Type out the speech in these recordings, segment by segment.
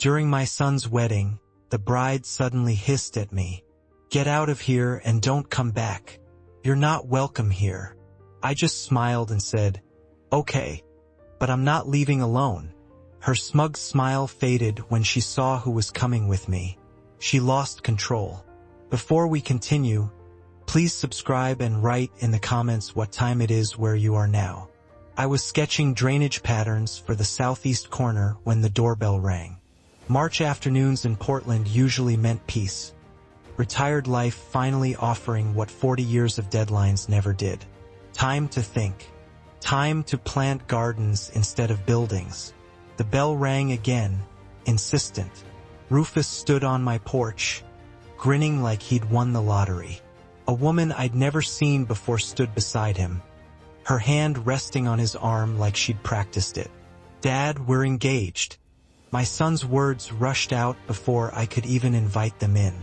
During my son's wedding, the bride suddenly hissed at me, "Get out of here and don't come back. You're not welcome here." I just smiled and said, "Okay, but I'm not leaving alone." Her smug smile faded when she saw who was coming with me. She lost control. Before we continue, please subscribe and write in the comments what time it is where you are now. I was sketching drainage patterns for the southeast corner when the doorbell rang. March afternoons in Portland usually meant peace. Retired life finally offering what 40 years of deadlines never did. Time to think. Time to plant gardens instead of buildings. The bell rang again, insistent. Rufus stood on my porch, grinning like he'd won the lottery. A woman I'd never seen before stood beside him, her hand resting on his arm like she'd practiced it. "Dad, we're engaged." My son's words rushed out before I could even invite them in.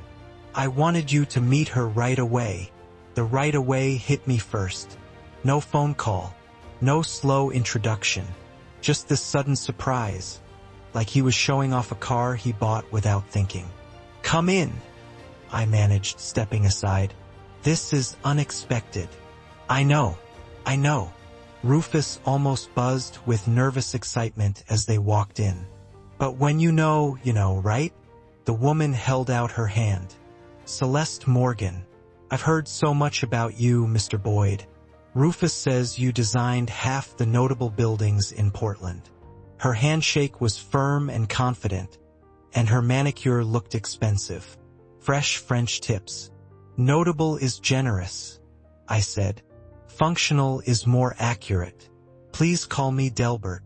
"I wanted you to meet her right away." The right away hit me first. No phone call, no slow introduction, just this sudden surprise, like he was showing off a car he bought without thinking. "Come in," I managed, stepping aside. "This is unexpected." I know. Rufus almost buzzed with nervous excitement as they walked in. "But when you know, right?" The woman held out her hand. "Celeste Morgan. I've heard so much about you, Mr. Boyd. Rufus says you designed half the notable buildings in Portland." Her handshake was firm and confident, and her manicure looked expensive. Fresh French tips. "Notable is generous," I said. "Functional is more accurate. Please call me Delbert."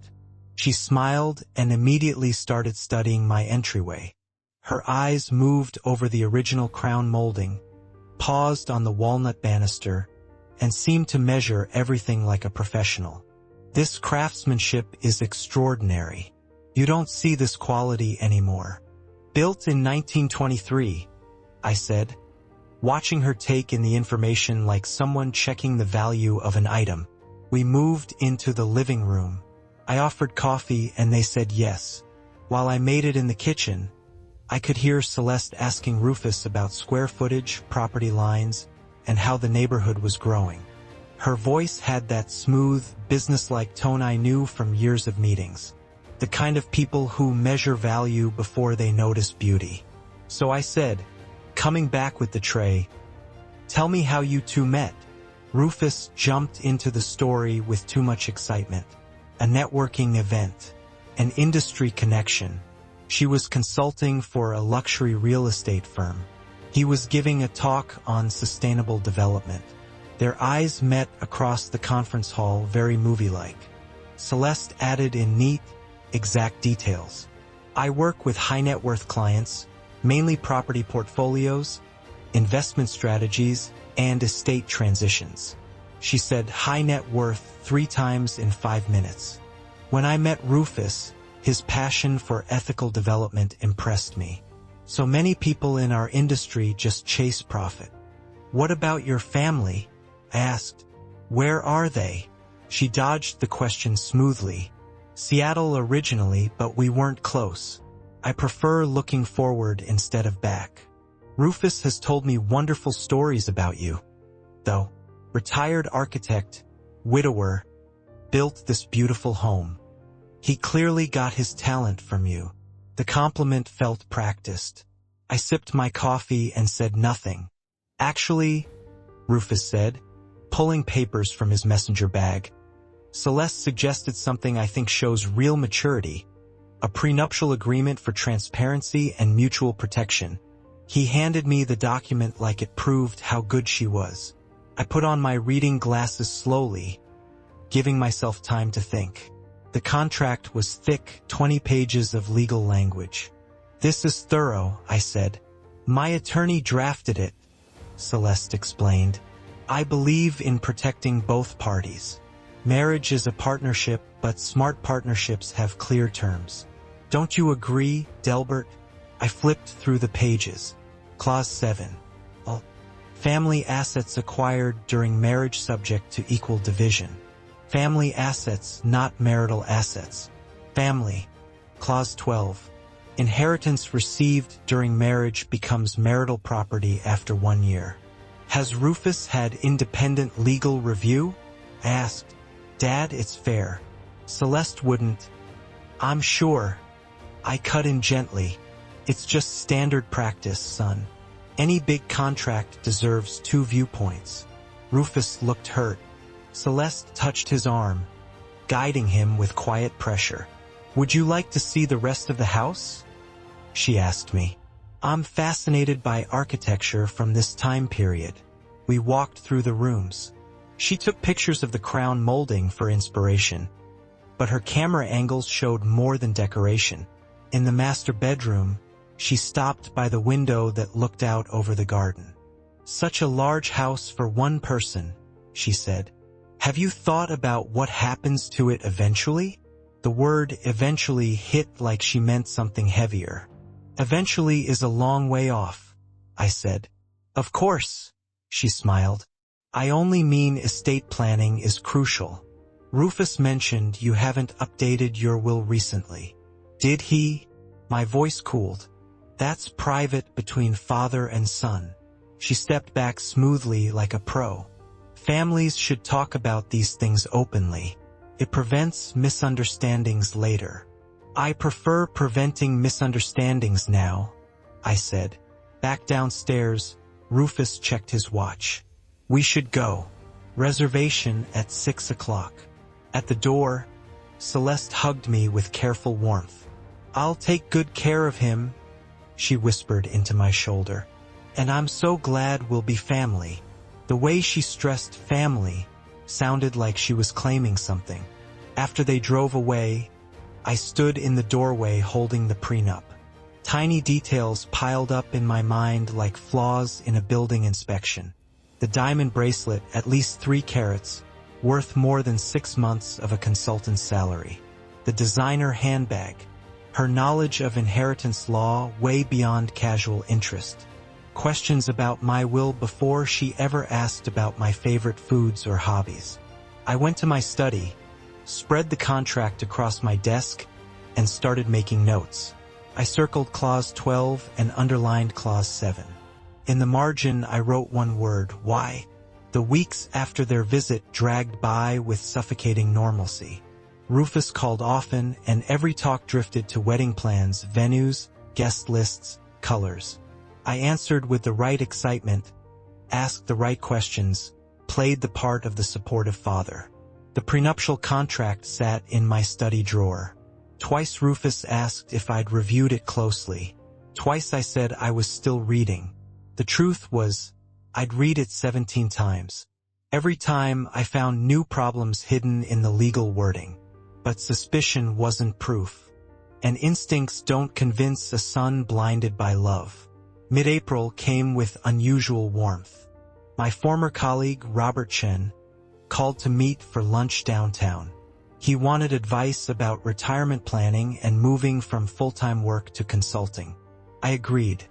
She smiled and immediately started studying my entryway. Her eyes moved over the original crown molding, paused on the walnut banister, and seemed to measure everything like a professional. "This craftsmanship is extraordinary. You don't see this quality anymore." "Built in 1923, I said, watching her take in the information like someone checking the value of an item. We moved into the living room. I offered coffee and they said yes. While I made it in the kitchen, I could hear Celeste asking Rufus about square footage, property lines, and how the neighborhood was growing. Her voice had that smooth, businesslike tone I knew from years of meetings. The kind of people who measure value before they notice beauty. So I said, coming back with the tray, "Tell me how you two met." Rufus jumped into the story with too much excitement. A networking event, an industry connection. She was consulting for a luxury real estate firm. He was giving a talk on sustainable development. Their eyes met across the conference hall, very movie-like. Celeste added in neat, exact details. "I work with high-net-worth clients, mainly property portfolios, investment strategies, and estate transitions." She said high net worth 3 times in 5 minutes. When I met Rufus, his passion for ethical development impressed me. So many people in our industry just chase profit. "What about your family?" I asked. "Where are they?" She dodged the question smoothly. "Seattle originally, but we weren't close. I prefer looking forward instead of back. Rufus has told me wonderful stories about you, though. Retired architect, widower, built this beautiful home. He clearly got his talent from you." The compliment felt practiced. I sipped my coffee and said nothing. "Actually," Rufus said, pulling papers from his messenger bag, "Celeste suggested something I think shows real maturity. A prenuptial agreement for transparency and mutual protection." He handed me the document like it proved how good she was. I put on my reading glasses slowly, giving myself time to think. The contract was thick, 20 pages of legal language. "This is thorough," I said. "My attorney drafted it," Celeste explained. "I believe in protecting both parties. Marriage is a partnership, but smart partnerships have clear terms. Don't you agree, Delbert?" I flipped through the pages. Clause 7. Family assets acquired during marriage subject to equal division. Family assets, not marital assets. Family. Clause 12. Inheritance received during marriage becomes marital property after 1 year. Has Rufus had independent legal review? I asked. Dad, it's fair. Celeste wouldn't. I'm sure. I cut in gently. It's just standard practice, son. Any big contract deserves 2 viewpoints. Rufus looked hurt. Celeste touched his arm, guiding him with quiet pressure. Would you like to see the rest of the house? She asked me. I'm fascinated by architecture from this time period. We walked through the rooms. She took pictures of the crown molding for inspiration, but her camera angles showed more than decoration. In the master bedroom, she stopped by the window that looked out over the garden. Such a large house for one person, she said. Have you thought about what happens to it eventually? The word eventually hit like she meant something heavier. Eventually is a long way off, I said. Of course, she smiled. I only mean estate planning is crucial. Rufus mentioned you haven't updated your will recently. Did he? My voice cooled. That's private between father and son. She stepped back smoothly like a pro. Families should talk about these things openly. It prevents misunderstandings later. I prefer preventing misunderstandings now, I said. Back downstairs, Rufus checked his watch. We should go. Reservation at 6 o'clock. At the door, Celeste hugged me with careful warmth. I'll take good care of him, she whispered into my shoulder. And I'm so glad we'll be family. The way she stressed family sounded like she was claiming something. After they drove away, I stood in the doorway holding the prenup. Tiny details piled up in my mind like flaws in a building inspection. The diamond bracelet, at least 3 carats, worth more than 6 months of a consultant's salary. The designer handbag, her knowledge of inheritance law way beyond casual interest. Questions about my will before she ever asked about my favorite foods or hobbies. I went to my study, spread the contract across my desk, and started making notes. I circled clause 12 and underlined clause 7. In the margin, I wrote one word, why. The weeks after their visit dragged by with suffocating normalcy. Rufus called often, and every talk drifted to wedding plans, venues, guest lists, colors. I answered with the right excitement, asked the right questions, played the part of the supportive father. The prenuptial contract sat in my study drawer. Twice Rufus asked if I'd reviewed it closely. Twice I said I was still reading. The truth was, I'd read it 17 times. Every time I found new problems hidden in the legal wording. But suspicion wasn't proof. And instincts don't convince a son blinded by love. Mid-April came with unusual warmth. My former colleague, Robert Chen, called to meet for lunch downtown. He wanted advice about retirement planning and moving from full-time work to consulting. I agreed.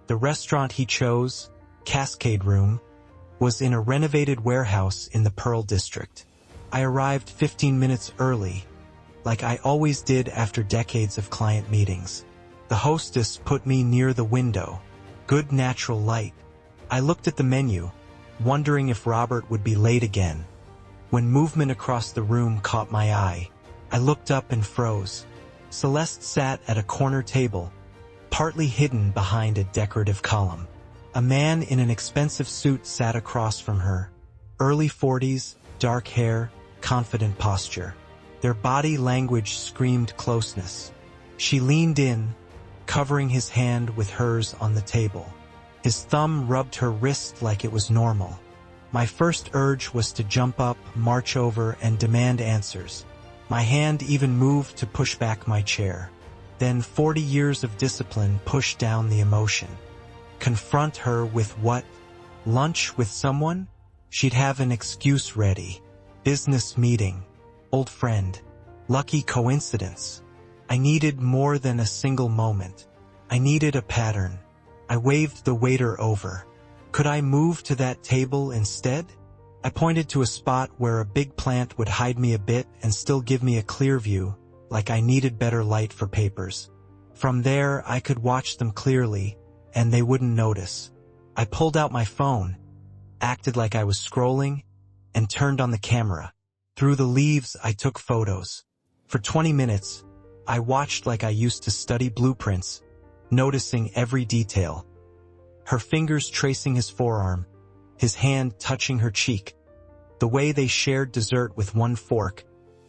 The restaurant he chose, Cascade Room, was in a renovated warehouse in the Pearl District. I arrived 15 minutes early, like I always did after decades of client meetings. The hostess put me near the window. Good natural light. I looked at the menu, wondering if Robert would be late again. When movement across the room caught my eye, I looked up and froze. Celeste sat at a corner table, partly hidden behind a decorative column. A man in an expensive suit sat across from her. Early 40s, dark hair, confident posture. Their body language screamed closeness. She leaned in, covering his hand with hers on the table. His thumb rubbed her wrist like it was normal. My first urge was to jump up, march over, and demand answers. My hand even moved to push back my chair. Then 40 years of discipline pushed down the emotion. Confront her with what? Lunch with someone? She'd have an excuse ready. Business meeting. Old friend. Lucky coincidence. I needed more than a single moment. I needed a pattern. I waved the waiter over. Could I move to that table instead? I pointed to a spot where a big plant would hide me a bit and still give me a clear view, like I needed better light for papers. From there, I could watch them clearly, and they wouldn't notice. I pulled out my phone, acted like I was scrolling, and turned on the camera. Through the leaves, I took photos. For 20 minutes, I watched like I used to study blueprints, noticing every detail. Her fingers tracing his forearm, his hand touching her cheek, the way they shared dessert with one fork,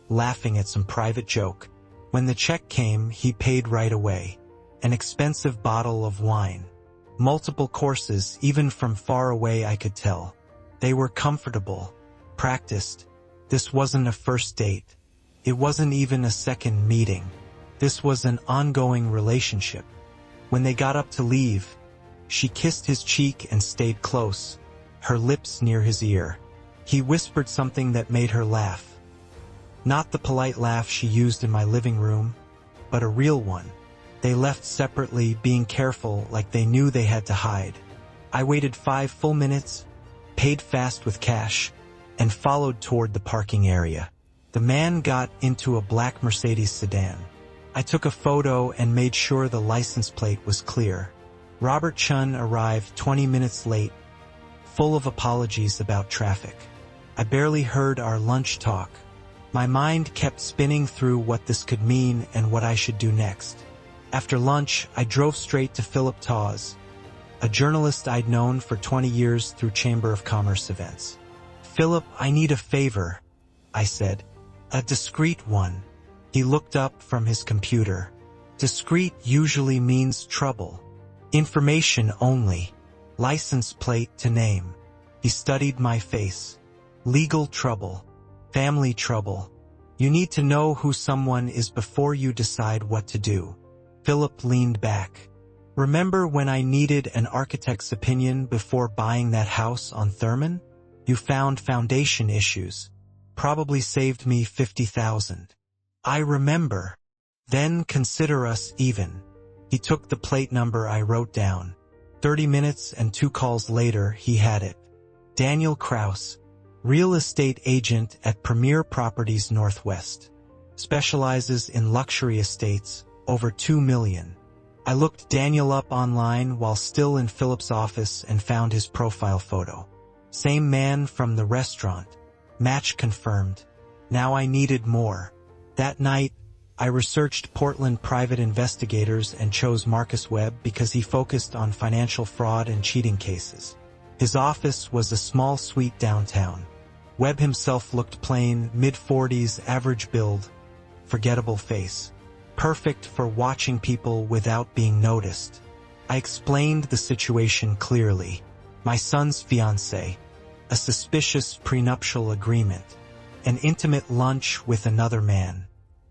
laughing at some private joke. When the check came, he paid right away. An expensive bottle of wine. Multiple courses, even from far away I could tell. They were comfortable, practiced. This wasn't a first date. It wasn't even a second meeting. This was an ongoing relationship. When they got up to leave, she kissed his cheek and stayed close, her lips near his ear. He whispered something that made her laugh. Not the polite laugh she used in my living room, but a real one. They left separately, being careful like they knew they had to hide. I waited 5 full minutes, paid fast with cash, and followed toward the parking area. The man got into a black Mercedes sedan. I took a photo and made sure the license plate was clear. Robert Chun arrived 20 minutes late, full of apologies about traffic. I barely heard our lunch talk. My mind kept spinning through what this could mean and what I should do next. After lunch, I drove straight to Philip Tawes, a journalist I'd known for 20 years through Chamber of Commerce events. "Philip, I need a favor," I said. "A discreet one." He looked up from his computer. Discreet usually means trouble. Information only. License plate to name. He studied my face. Legal trouble. Family trouble. You need to know who someone is before you decide what to do. Philip leaned back. "Remember when I needed an architect's opinion before buying that house on Thurman? You found foundation issues. Probably saved me $50,000. I remember. Then consider us even." He took the plate number I wrote down. 30 minutes and 2 calls later, he had it. Daniel Kraus, real estate agent at Premier Properties Northwest. Specializes in luxury estates, over 2 million. I looked Daniel up online while still in Philip's office and found his profile photo. Same man from the restaurant. Match confirmed. Now I needed more. That night, I researched Portland private investigators and chose Marcus Webb because he focused on financial fraud and cheating cases. His office was a small suite downtown. Webb himself looked plain, mid-40s, average build, forgettable face. Perfect for watching people without being noticed. I explained the situation clearly. My son's fiancée, a suspicious prenuptial agreement, an intimate lunch with another man.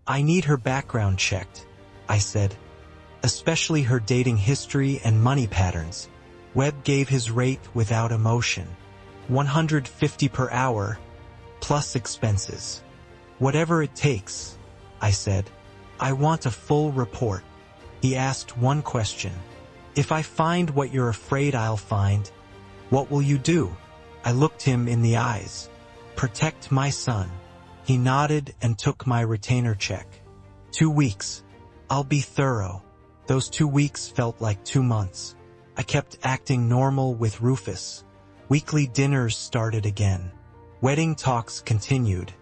I need her background checked, I said, especially her dating history and money patterns. Webb gave his rate without emotion. $150 per hour, plus expenses. Whatever it takes, I said. I want a full report. He asked one question. If I find what you're afraid I'll find, what will you do? I looked him in the eyes. Protect my son. He nodded and took my retainer check. 2 weeks. I'll be thorough. Those 2 weeks felt like 2 months. I kept acting normal with Rufus. Weekly dinners started again. Wedding talks continued.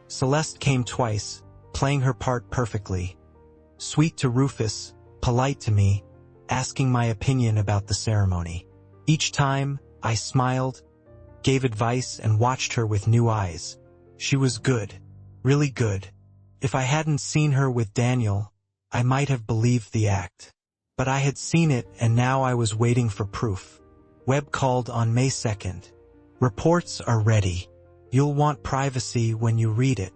Celeste came twice, playing her part perfectly. Sweet to Rufus, polite to me, asking my opinion about the ceremony. Each time, I smiled, gave advice, and watched her with new eyes. She was good, really good. If I hadn't seen her with Daniel, I might have believed the act. But I had seen it, and now I was waiting for proof. Webb called on May 2nd. Reports are ready. You'll want privacy when you read it.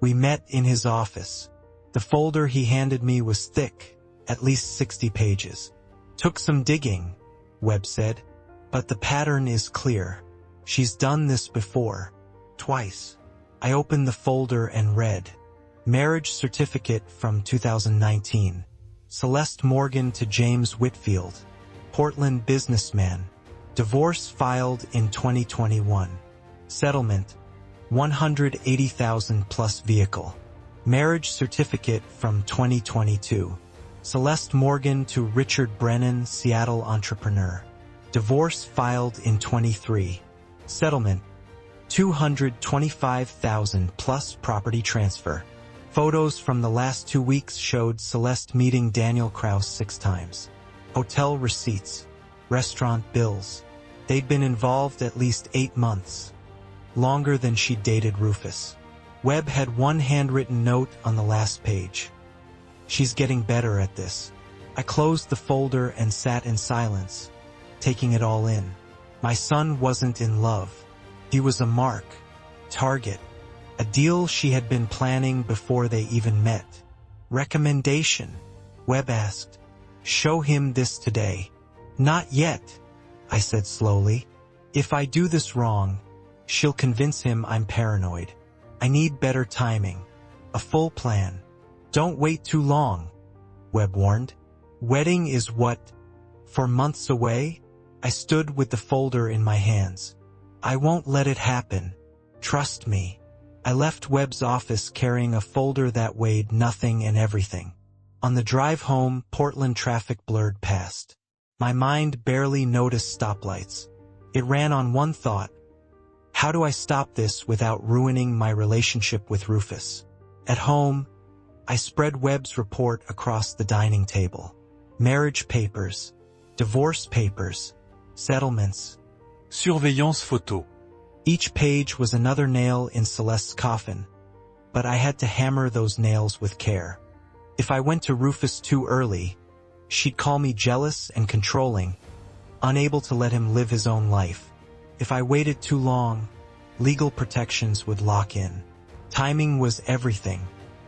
We met in his office. The folder he handed me was thick, at least 60 pages. Took some digging, Webb said, but the pattern is clear. She's done this before. Twice. I opened the folder and read. Marriage certificate from 2019. Celeste Morgan to James Whitfield. Portland businessman. Divorce filed in 2021. Settlement. $180,000 plus vehicle. Marriage certificate from 2022. Celeste Morgan to Richard Brennan, Seattle entrepreneur. Divorce filed in 23. Settlement, $225,000 plus property transfer. Photos from the last 2 weeks showed Celeste meeting Daniel Kraus 6 times. Hotel receipts, restaurant bills. They'd been involved at least 8 months, longer than she dated Rufus. Webb had one handwritten note on the last page. She's getting better at this. I closed the folder and sat in silence, taking it all in. My son wasn't in love. He was a mark, target, a deal she had been planning before they even met. Recommendation, Webb asked. Show him this today. Not yet, I said slowly. If I do this wrong, she'll convince him I'm paranoid. I need better timing, a full plan. Don't wait too long, Webb warned. Wedding is what? 4 months away? I stood with the folder in my hands. I won't let it happen. Trust me. I left Webb's office carrying a folder that weighed nothing and everything. On the drive home, Portland traffic blurred past. My mind barely noticed stoplights. It ran on one thought. How do I stop this without ruining my relationship with Rufus? At home, I spread Webb's report across the dining table. Marriage papers, divorce papers, settlements. Surveillance photo. Each page was another nail in Celeste's coffin, but I had to hammer those nails with care. If I went to Rufus too early, she'd call me jealous and controlling, unable to let him live his own life. If I waited too long, legal protections would lock in. Timing was everything.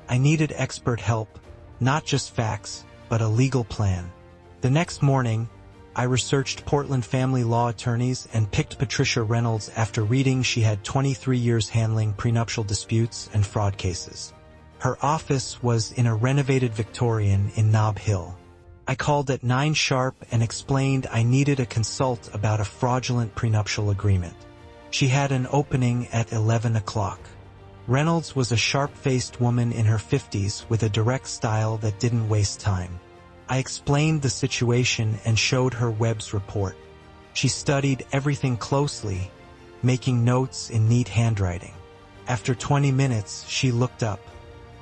I needed expert help, not just facts, but a legal plan. The next morning, I researched Portland family law attorneys and picked Patricia Reynolds after reading she had 23 years handling prenuptial disputes and fraud cases. Her office was in a renovated Victorian in Nob Hill. I called at 9 sharp and explained I needed a consult about a fraudulent prenuptial agreement. She had an opening at 11 o'clock. Reynolds was a sharp-faced woman in her 50s with a direct style that didn't waste time. I explained the situation and showed her Webb's report. She studied everything closely, making notes in neat handwriting. After 20 minutes, she looked up.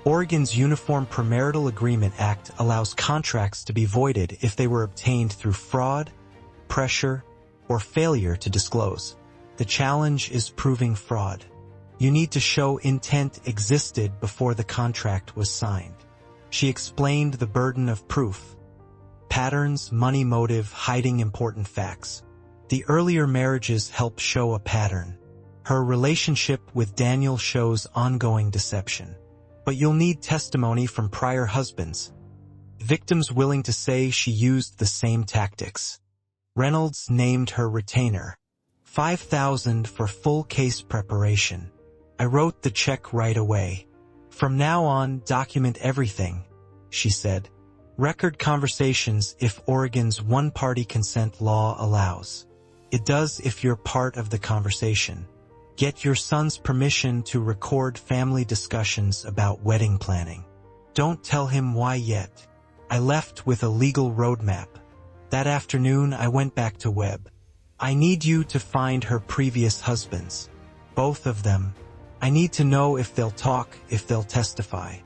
Oregon's Uniform Premarital Agreement Act allows contracts to be voided if they were obtained through fraud, pressure, or failure to disclose. The challenge is proving fraud. You need to show intent existed before the contract was signed. She explained the burden of proof. Patterns, money motive, hiding important facts. The earlier marriages help show a pattern. Her relationship with Daniel shows ongoing deception. But you'll need testimony from prior husbands. Victims willing to say she used the same tactics. Reynolds named her retainer. $5,000 for full case preparation. I wrote the check right away. From now on, document everything, she said. Record conversations if Oregon's one-party consent law allows. It does if you're part of the conversation. Get your son's permission to record family discussions about wedding planning. Don't tell him why yet. I left with a legal roadmap. That afternoon, I went back to Webb. I need you to find her previous husbands. Both of them. I need to know if they'll talk, if they'll testify.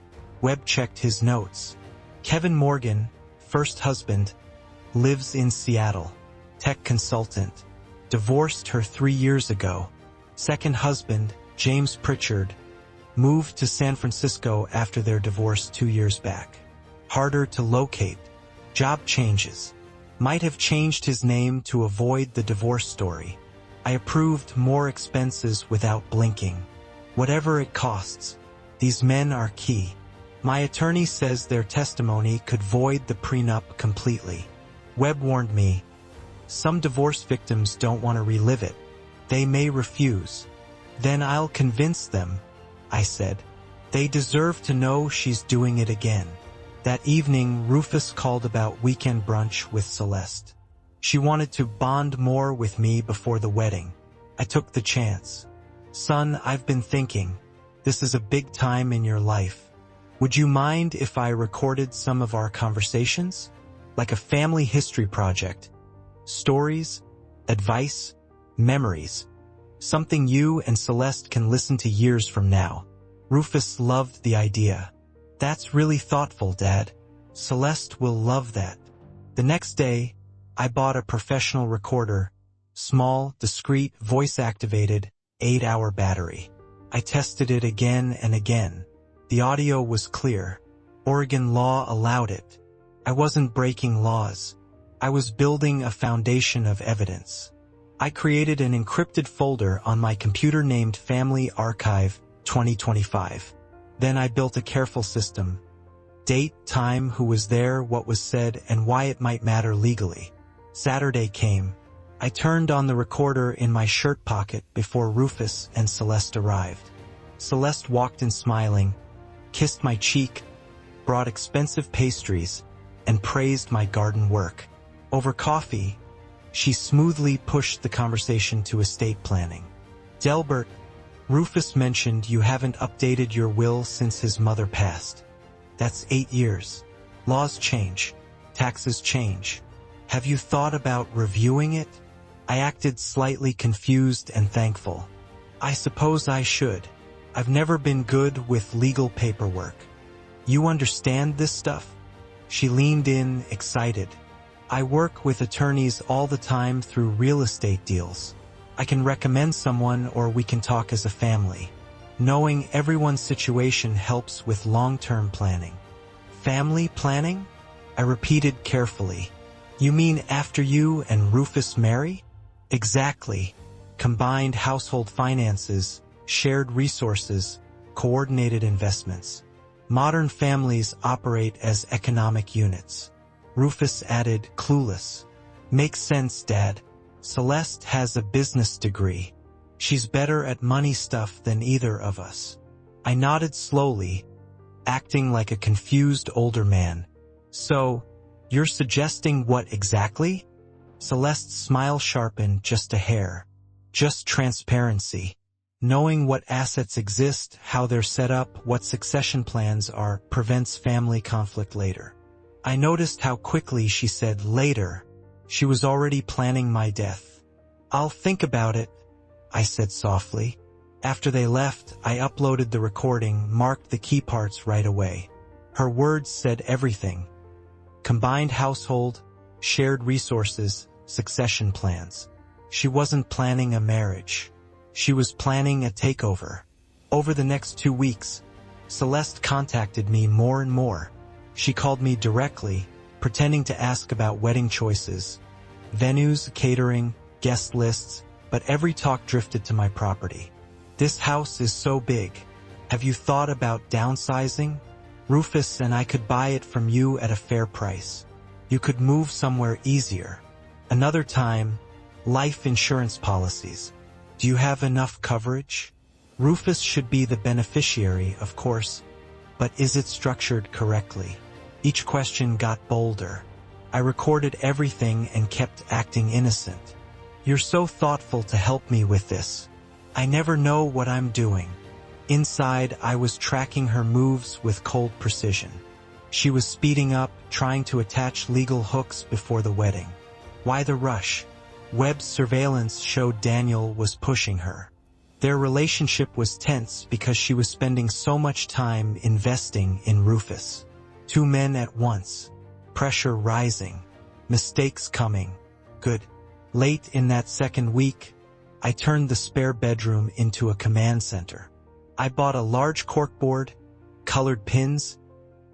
Webb checked his notes. Kevin Morgan, first husband, lives in Seattle. Tech consultant. Divorced her 3 years ago. Second husband, James Pritchard, moved to San Francisco after their divorce 2 years back. Harder to locate. Job changes. Might have changed his name to avoid the divorce story. I approved more expenses without blinking. Whatever it costs. These men are key. My attorney says their testimony could void the prenup completely. Webb warned me. Some divorce victims don't want to relive it. They may refuse. Then I'll convince them, I said. They deserve to know she's doing it again. That evening, Rufus called about weekend brunch with Celeste. She wanted to bond more with me before the wedding. I took the chance. Son, I've been thinking. This is a big time in your life. Would you mind if I recorded some of our conversations? Like a family history project. Stories, advice, memories. Something you and Celeste can listen to years from now. Rufus loved the idea. That's really thoughtful, Dad. Celeste will love that. The next day, I bought a professional recorder. Small, discreet, voice-activated, 8-hour battery. I tested it again and again. The audio was clear. Oregon law allowed it. I wasn't breaking laws. I was building a foundation of evidence. I created an encrypted folder on my computer named Family Archive 2025. Then I built a careful system. Date, time, who was there, what was said, and why it might matter legally. Saturday came. I turned on the recorder in my shirt pocket before Rufus and Celeste arrived. Celeste walked in smiling, kissed my cheek, brought expensive pastries, and praised my garden work. Over coffee, she smoothly pushed the conversation to estate planning. Delbert, Rufus mentioned you haven't updated your will since his mother passed. That's 8 years. Laws change. Taxes change. Have you thought about reviewing it? I acted slightly confused and thankful. I suppose I should. I've never been good with legal paperwork. You understand this stuff? She leaned in, excited. I work with attorneys all the time through real estate deals. I can recommend someone or we can talk as a family. Knowing everyone's situation helps with long-term planning. Family planning? I repeated carefully. You mean after you and Rufus marry? Exactly. Combined household finances, shared resources, coordinated investments. Modern families operate as economic units. Rufus added, clueless. Makes sense, Dad. Celeste has a business degree. She's better at money stuff than either of us. I nodded slowly, acting like a confused older man. So, you're suggesting what exactly? Celeste's smile sharpened just a hair. Just transparency. Knowing what assets exist, how they're set up, what succession plans are, prevents family conflict later. I noticed how quickly she said later. She was already planning my death. I'll think about it, I said softly. After they left, I uploaded the recording, marked the key parts right away. Her words said everything. Combined household, shared resources, succession plans. She wasn't planning a marriage. She was planning a takeover. Over the next 2 weeks, Celeste contacted me more and more. She called me directly, pretending to ask about wedding choices, venues, catering, guest lists, but every talk drifted to my property. This house is so big. Have you thought about downsizing? Rufus and I could buy it from you at a fair price. You could move somewhere easier. Another time, life insurance policies. Do you have enough coverage? Rufus should be the beneficiary, of course, but is it structured correctly? Each question got bolder. I recorded everything and kept acting innocent. You're so thoughtful to help me with this. I never know what I'm doing. Inside, I was tracking her moves with cold precision. She was speeding up, trying to attach legal hooks before the wedding. Why the rush? Webb's surveillance showed Daniel was pushing her. Their relationship was tense because she was spending so much time investing in Rufus. 2 men at once. Pressure rising. Mistakes coming. Good. Late in that second week, I turned the spare bedroom into a command center. I bought a large corkboard, colored pins,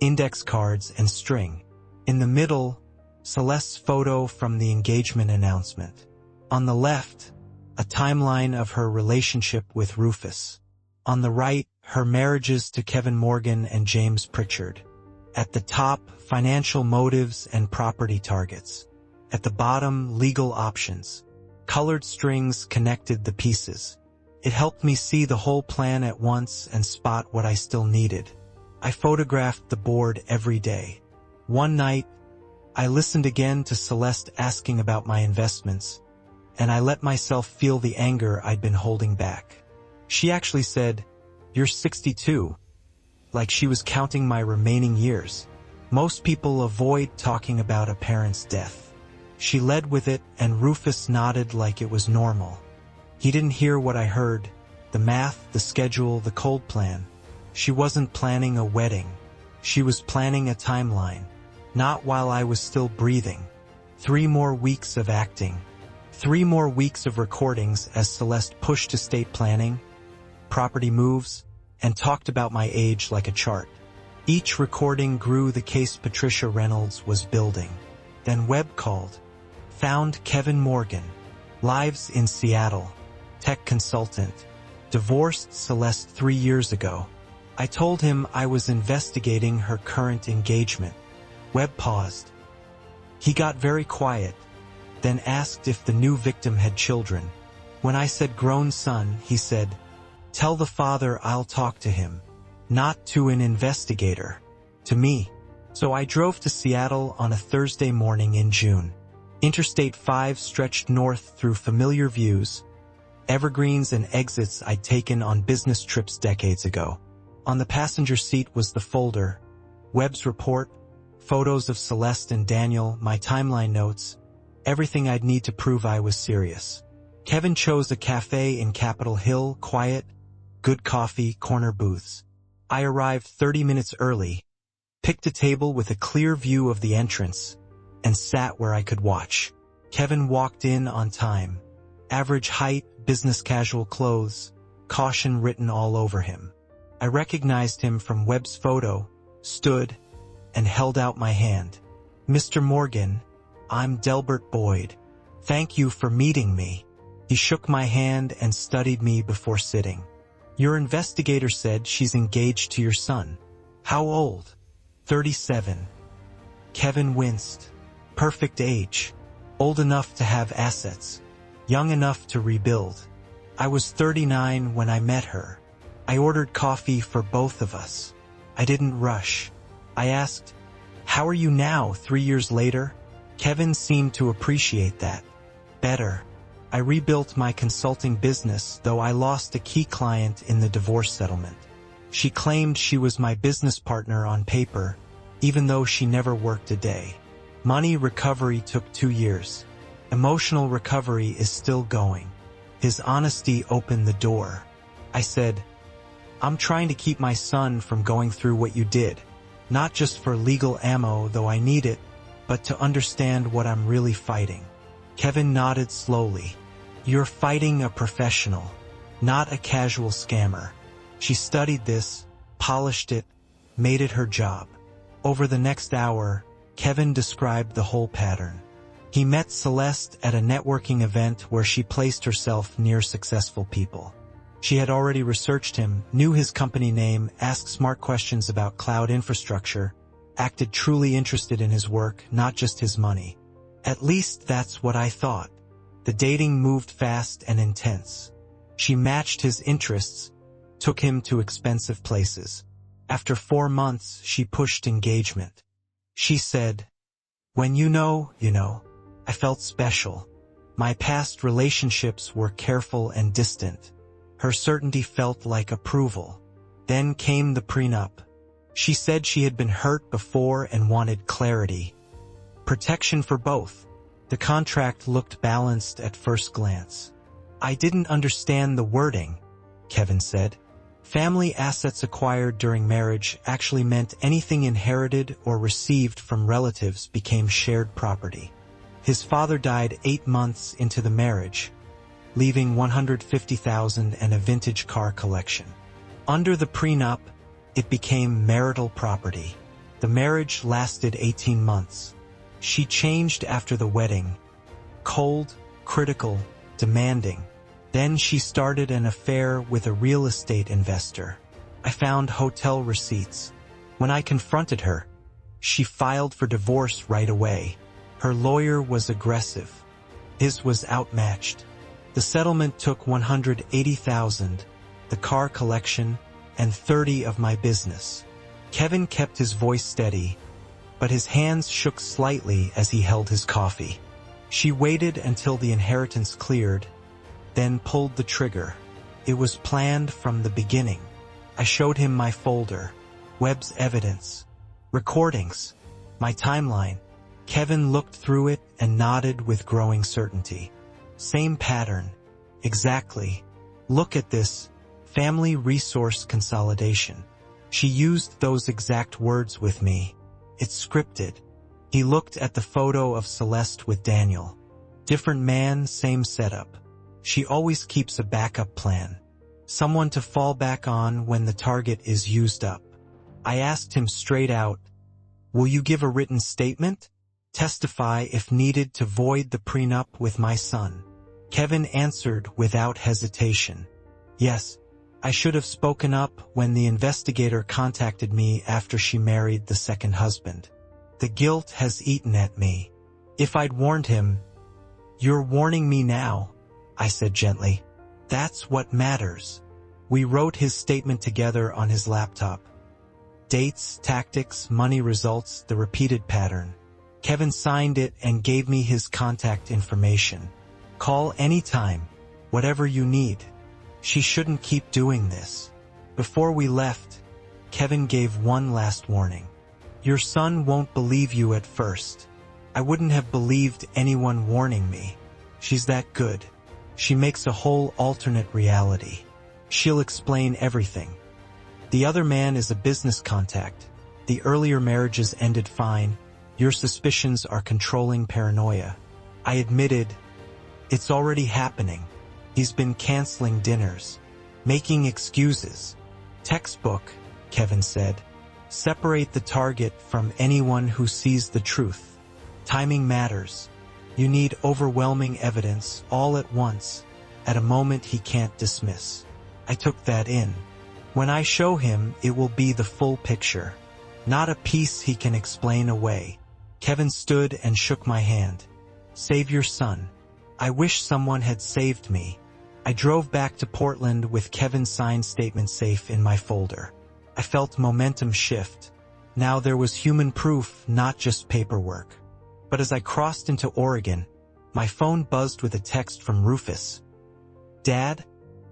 index cards, and string. In the middle, Celeste's photo from the engagement announcement. On the left, a timeline of her relationship with Rufus. On the right, her marriages to Kevin Morgan and James Pritchard. At the top, financial motives and property targets. At the bottom, legal options. Colored strings connected the pieces. It helped me see the whole plan at once and spot what I still needed. I photographed the board every day. One night, I listened again to Celeste asking about my investments, and I let myself feel the anger I'd been holding back. She actually said, "You're 62. like she was counting my remaining years. Most people avoid talking about a parent's death. She led with it, and Rufus nodded like it was normal. He didn't hear what I heard, the math, the schedule, the cold plan. She wasn't planning a wedding. She was planning a timeline. Not while I was still breathing. 3 more weeks of acting. 3 more weeks of recordings as Celeste pushed estate planning, property moves, and talked about my age like a chart. Each recording grew the case Patricia Reynolds was building. Then Webb called. Found Kevin Morgan. Lives in Seattle. Tech consultant. Divorced Celeste 3 years ago. I told him I was investigating her current engagement. Webb paused. He got very quiet, then asked if the new victim had children. When I said grown son, he said, "Tell the father I'll talk to him." Not to an investigator. To me. So I drove to Seattle on a Thursday morning in June. Interstate 5 stretched north through familiar views, evergreens and exits I'd taken on business trips decades ago. On the passenger seat was the folder, Webb's report, photos of Celeste and Daniel, my timeline notes, everything I'd need to prove I was serious. Kevin chose a cafe in Capitol Hill, quiet, good coffee, corner booths. I arrived 30 minutes early, picked a table with a clear view of the entrance, and sat where I could watch. Kevin walked in on time. Average height, business casual clothes, caution written all over him. I recognized him from Webb's photo, stood, and held out my hand. "Mr. Morgan, I'm Delbert Boyd. Thank you for meeting me." He shook my hand and studied me before sitting. "Your investigator said she's engaged to your son. How old?" 37. Kevin winced. Perfect age. Old enough to have assets. Young enough to rebuild. I was 39 when I met her. I ordered coffee for both of us. I didn't rush. I asked, "How are you now, 3 years later?" Kevin seemed to appreciate that. "Better. I rebuilt my consulting business, though I lost a key client in the divorce settlement. She claimed she was my business partner on paper, even though she never worked a day. Money recovery took 2 years. Emotional recovery is still going." His honesty opened the door. I said, "I'm trying to keep my son from going through what you did. Not just for legal ammo, though I need it, but to understand what I'm really fighting." Kevin nodded slowly. "You're fighting a professional, not a casual scammer. She studied this, polished it, made it her job." Over the next hour, Kevin described the whole pattern. He met Celeste at a networking event where she placed herself near successful people. She had already researched him, knew his company name, asked smart questions about cloud infrastructure, acted truly interested in his work, not just his money. At least that's what I thought. The dating moved fast and intense. She matched his interests, took him to expensive places. After 4 months, she pushed engagement. She said, "When you know, you know." I felt special. My past relationships were careful and distant. Her certainty felt like approval. Then came the prenup. She said she had been hurt before and wanted clarity. Protection for both. The contract looked balanced at first glance. "I didn't understand the wording," Kevin said. Family assets acquired during marriage actually meant anything inherited or received from relatives became shared property. His father died 8 months into the marriage, leaving $150,000 and a vintage car collection. Under the prenup, it became marital property. The marriage lasted 18 months. She changed after the wedding. Cold, critical, demanding. Then she started an affair with a real estate investor. I found hotel receipts. When I confronted her, she filed for divorce right away. Her lawyer was aggressive. His was outmatched. The settlement took $180,000, the car collection, and 30 of my business. Kevin kept his voice steady, but his hands shook slightly as he held his coffee. She waited until the inheritance cleared, then pulled the trigger. It was planned from the beginning. I showed him my folder. Webb's evidence. Recordings. My timeline. Kevin looked through it and nodded with growing certainty. Same pattern. Exactly. Look at this. Family resource consolidation. She used those exact words with me. It's scripted. He looked at the photo of Celeste with Daniel. Different man, same setup. She always keeps a backup plan. Someone to fall back on when the target is used up. I asked him straight out, will you give a written statement? Testify if needed to void the prenup with my son? Kevin answered without hesitation. Yes, I should have spoken up when the investigator contacted me after she married the second husband. The guilt has eaten at me. If I'd warned him, you're warning me now, I said gently. That's what matters. We wrote his statement together on his laptop. Dates, tactics, money results, the repeated pattern. Kevin signed it and gave me his contact information. Call anytime, whatever you need. She shouldn't keep doing this. Before we left, Kevin gave one last warning. Your son won't believe you at first. I wouldn't have believed anyone warning me. She's that good. She makes a whole alternate reality. She'll explain everything. The other man is a business contact. The earlier marriages ended fine. Your suspicions are controlling paranoia. I admitted, it's already happening. He's been canceling dinners, making excuses. Textbook, Kevin said. Separate the target from anyone who sees the truth. Timing matters. You need overwhelming evidence all at once, at a moment he can't dismiss. I took that in. When I show him, it will be the full picture, not a piece he can explain away. Kevin stood and shook my hand. Save your son. I wish someone had saved me. I drove back to Portland with Kevin's signed statement safe in my folder. I felt momentum shift. Now there was human proof, not just paperwork. But as I crossed into Oregon, my phone buzzed with a text from Rufus. Dad,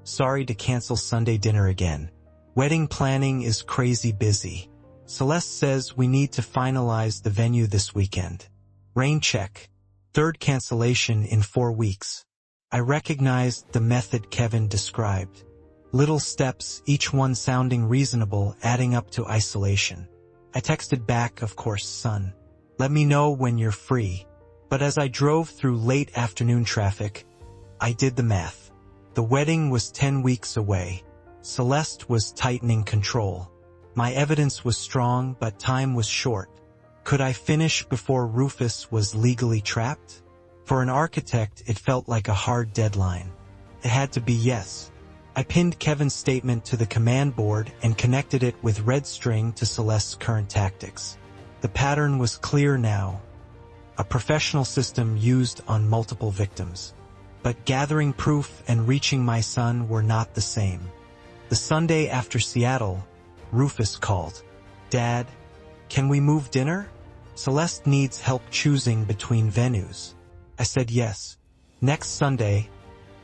sorry to cancel Sunday dinner again. Wedding planning is crazy busy. Celeste says we need to finalize the venue this weekend. Rain check. Third cancellation in 4 weeks. I recognized the method Kevin described. Little steps, each one sounding reasonable, adding up to isolation. I texted back, of course, son. Let me know when you're free. But as I drove through late afternoon traffic, I did the math. The wedding was 10 weeks away. Celeste was tightening control. My evidence was strong, but time was short. Could I finish before Rufus was legally trapped? For an architect, it felt like a hard deadline. It had to be yes. I pinned Kevin's statement to the command board and connected it with red string to Celeste's current tactics. The pattern was clear now. A professional system used on multiple victims. But gathering proof and reaching my son were not the same. The Sunday after Seattle, Rufus called. Dad, can we move dinner? Celeste needs help choosing between venues. I said yes. Next Sunday,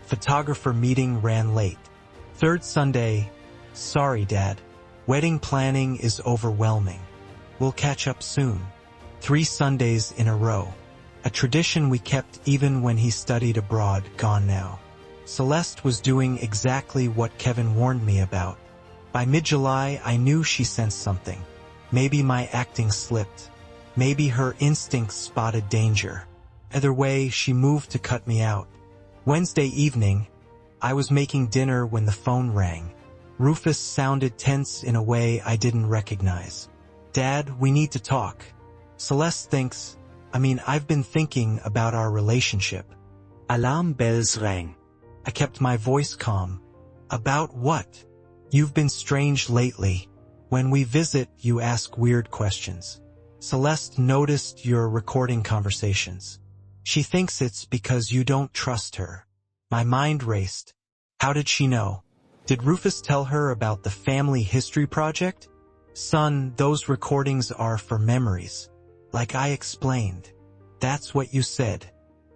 photographer meeting ran late. Third Sunday, sorry Dad, wedding planning is overwhelming. We'll catch up soon. 3 Sundays in a row. A tradition we kept even when he studied abroad, gone now. Celeste was doing exactly what Kevin warned me about. By mid-July, I knew she sensed something. Maybe my acting slipped. Maybe her instincts spotted danger. Either way, she moved to cut me out. Wednesday evening, I was making dinner when the phone rang. Rufus sounded tense in a way I didn't recognize. Dad, we need to talk. Celeste thinks, I've been thinking about our relationship. Alarm bells rang. I kept my voice calm. About what? You've been strange lately. When we visit, you ask weird questions. Celeste noticed your recording conversations. She thinks it's because you don't trust her. My mind raced. How did she know? Did Rufus tell her about the family history project? Son, those recordings are for memories. Like I explained. That's what you said.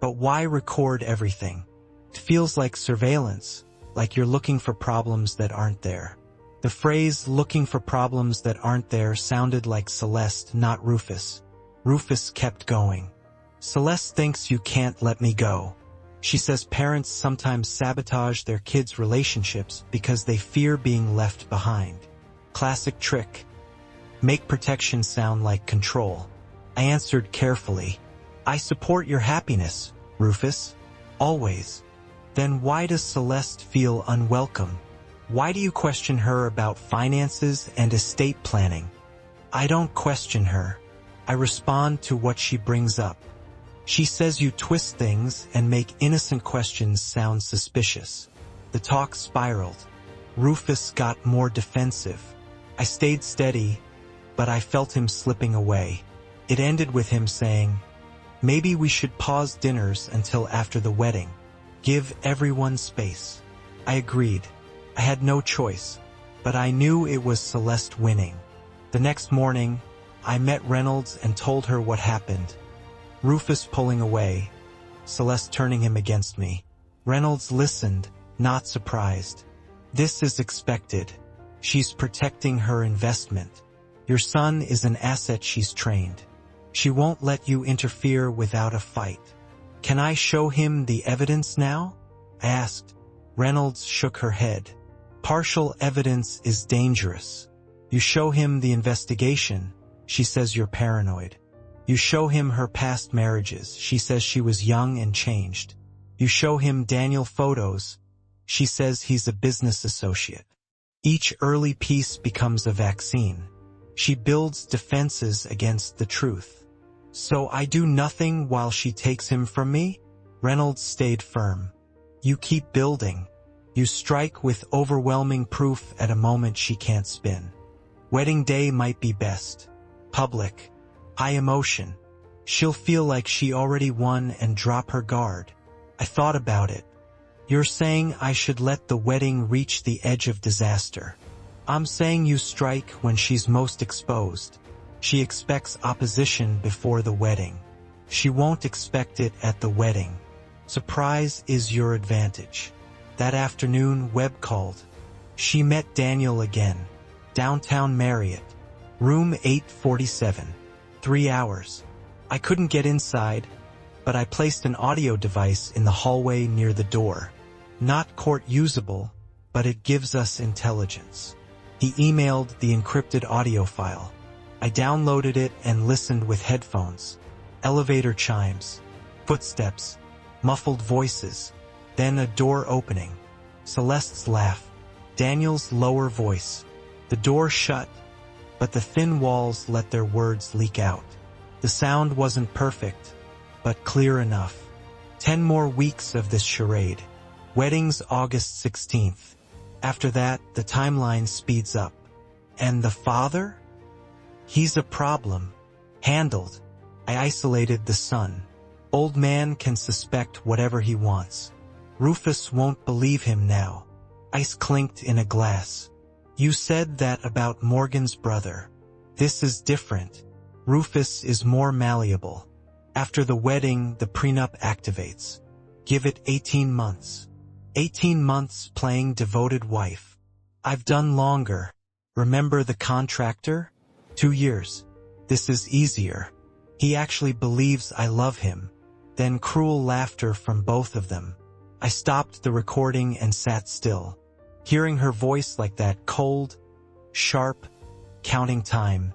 But why record everything? It feels like surveillance, like you're looking for problems that aren't there. The phrase "looking for problems that aren't there" sounded like Celeste, not Rufus. Rufus kept going. "Celeste thinks you can't let me go. She says parents sometimes sabotage their kids' relationships because they fear being left behind. Classic trick. Make protection sound like control." I answered carefully. "I support your happiness, Rufus. Always." "Then why does Celeste feel unwelcome? Why do you question her about finances and estate planning?" "I don't question her. I respond to what she brings up. She says you twist things and make innocent questions sound suspicious." The talk spiraled. Rufus got more defensive. I stayed steady, but I felt him slipping away. It ended with him saying, "Maybe we should pause dinners until after the wedding. Give everyone space." I agreed. I had no choice, but I knew it was Celeste winning. The next morning, I met Reynolds and told her what happened. Rufus pulling away, Celeste turning him against me. Reynolds listened, not surprised. "This is expected. She's protecting her investment. Your son is an asset she's trained. She won't let you interfere without a fight." "Can I show him the evidence now?" I asked. Reynolds shook her head. "Partial evidence is dangerous. You show him the investigation, she says you're paranoid. You show him her past marriages, she says she was young and changed. You show him Daniel photos, she says he's a business associate. Each early piece becomes a vaccine. She builds defenses against the truth. So I do nothing while she takes him from me?" Reynolds stayed firm. "You keep building. You strike with overwhelming proof at a moment she can't spin. Wedding day might be best. Public. High emotion. She'll feel like she already won and drop her guard." I thought about it. "You're saying I should let the wedding reach the edge of disaster. I'm saying you strike when she's most exposed. She expects opposition before the wedding. She won't expect it at the wedding. Surprise is your advantage." That afternoon, Webb called. She met Daniel again. Downtown Marriott. Room 847. 3 hours. I couldn't get inside, but I placed an audio device in the hallway near the door. Not court usable, but it gives us intelligence. He emailed the encrypted audio file. I downloaded it and listened with headphones. Elevator chimes. Footsteps. Muffled voices. Then a door opening. Celeste's laugh. Daniel's lower voice. The door shut, but the thin walls let their words leak out. The sound wasn't perfect, but clear enough. 10 more weeks of this charade. Wedding's August 16th. After that, the timeline speeds up. And the father? He's a problem. Handled. I isolated the son. Old man can suspect whatever he wants. Rufus won't believe him now. Ice clinked in a glass. "You said that about Morgan's brother. This is different. Rufus is more malleable. After the wedding, the prenup activates. Give it 18 months. 18 months playing devoted wife. I've done longer. Remember the contractor? 2 years. This is easier. He actually believes I love him." Then cruel laughter from both of them. I stopped the recording and sat still. Hearing her voice like that, cold, sharp, counting time,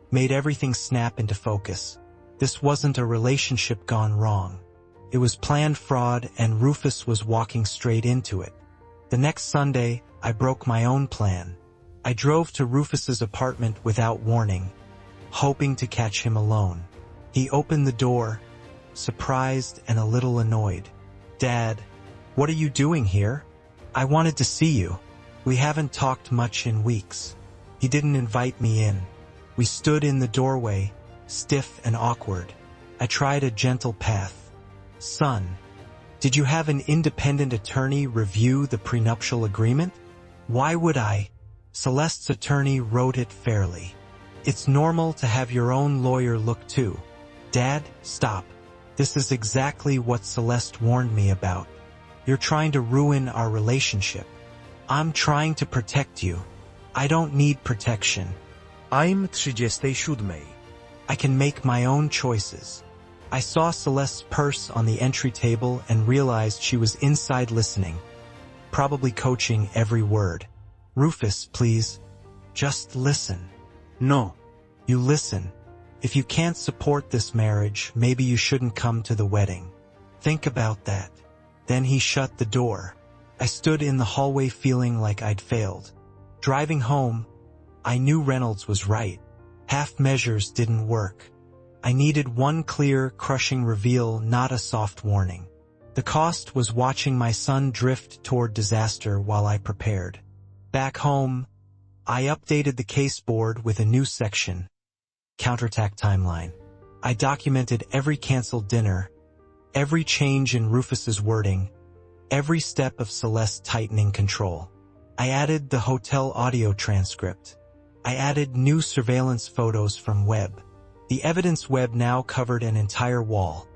made everything snap into focus. This wasn't a relationship gone wrong. It was planned fraud, and Rufus was walking straight into it. The next Sunday, I broke my own plan. I drove to Rufus's apartment without warning, hoping to catch him alone. He opened the door, surprised and a little annoyed. "Dad, what are you doing here?" "I wanted to see you. We haven't talked much in weeks." He didn't invite me in. We stood in the doorway, stiff and awkward. I tried a gentle path. "Son, did you have an independent attorney review the prenuptial agreement?" "Why would I?" "Celeste's attorney wrote it fairly. It's normal to have your own lawyer look too." "Dad, stop. This is exactly what Celeste warned me about. You're trying to ruin our relationship." "I'm trying to protect you." I don't need protection. I'm 37. I can make my own choices. I saw Celeste's purse on the entry table and realized she was inside listening, probably coaching every word. Rufus, please. Just listen. No. You listen. If you can't support this marriage, maybe you shouldn't come to the wedding. Think about that. Then he shut the door. I stood in the hallway feeling like I'd failed. Driving home, I knew Reynolds was right. Half measures didn't work. I needed one clear, crushing reveal, not a soft warning. The cost was watching my son drift toward disaster while I prepared. Back home, I updated the case board with a new section. Counterattack timeline. I documented every canceled dinner, every change in Rufus's wording, every step of Celeste tightening control. I added the hotel audio transcript. I added new surveillance photos from Webb. The evidence web now covered an entire wall.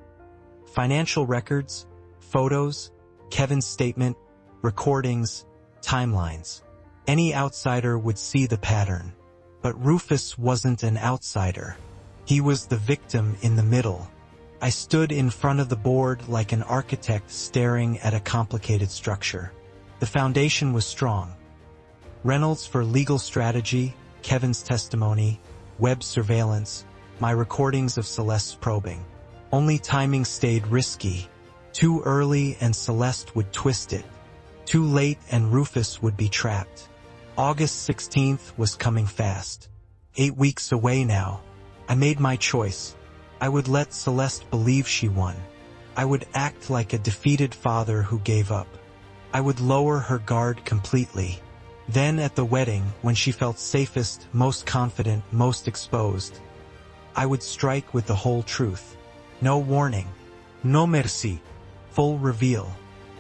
Financial records, photos, Kevin's statement, recordings, timelines. Any outsider would see the pattern. But Rufus wasn't an outsider. He was the victim in the middle. I stood in front of the board like an architect staring at a complicated structure. The foundation was strong. Reynolds for legal strategy, Kevin's testimony, Webb surveillance, my recordings of Celeste's probing. Only timing stayed risky. Too early and Celeste would twist it. Too late and Rufus would be trapped. August 16th was coming fast. 8 weeks away now. I made my choice. I would let Celeste believe she won. I would act like a defeated father who gave up. I would lower her guard completely. Then at the wedding, when she felt safest, most confident, most exposed, I would strike with the whole truth. No warning. No merci. Full reveal.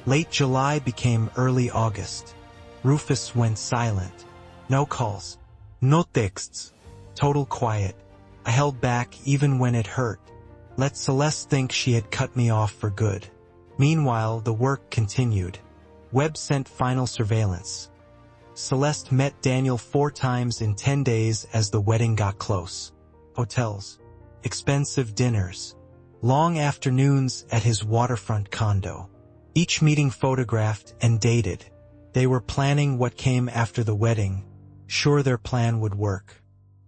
Late July became early August. Rufus went silent. No calls. No texts. Total quiet. I held back even when it hurt. Let Celeste think she had cut me off for good. Meanwhile, the work continued. Webb sent final surveillance. Celeste met Daniel 4 times in 10 days as the wedding got close. Hotels. Expensive dinners. Long afternoons at his waterfront condo. Each meeting photographed and dated. They were planning what came after the wedding, sure their plan would work.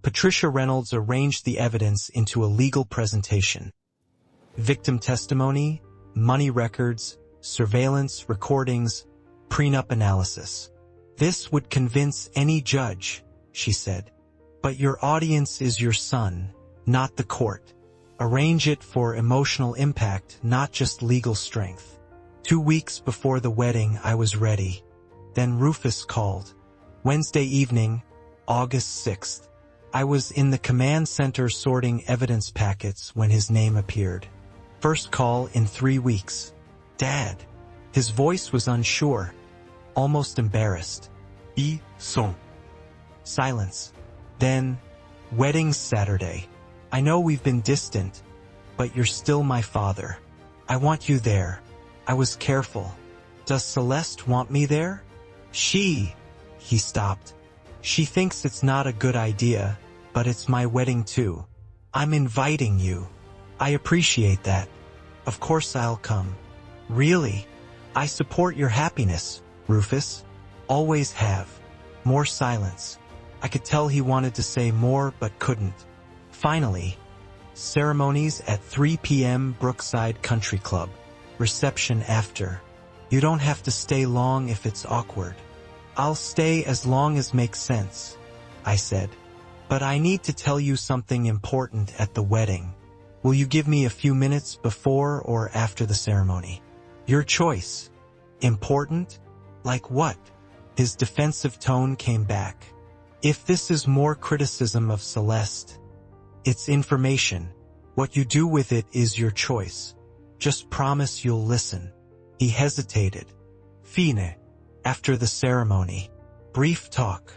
Patricia Reynolds arranged the evidence into a legal presentation. Victim testimony, money records, surveillance, recordings, prenup analysis. This would convince any judge, she said. But your audience is your son, not the court. Arrange it for emotional impact, not just legal strength. 2 weeks before the wedding, I was ready. Then Rufus called. Wednesday evening, August 6th. I was in the command center sorting evidence packets when his name appeared. First call in 3 weeks. Dad. His voice was unsure, almost embarrassed. Ils sont. Silence. Then, wedding's Saturday. I know we've been distant, but you're still my father. I want you there. I was careful. Does Celeste want me there? He stopped. She thinks it's not a good idea, but it's my wedding too. I'm inviting you. I appreciate that. Of course I'll come. Really? I support your happiness, Rufus. Always have. More silence. I could tell he wanted to say more but couldn't. Finally, ceremonies at 3 p.m. Brookside Country Club. Reception after. You don't have to stay long if it's awkward. I'll stay as long as makes sense, I said. But I need to tell you something important at the wedding. Will you give me a few minutes before or after the ceremony? Your choice. Important? Like what? His defensive tone came back. If this is more criticism of Celeste, it's information. What you do with it is your choice. Just promise you'll listen. He hesitated. Fine. After the ceremony. Brief talk.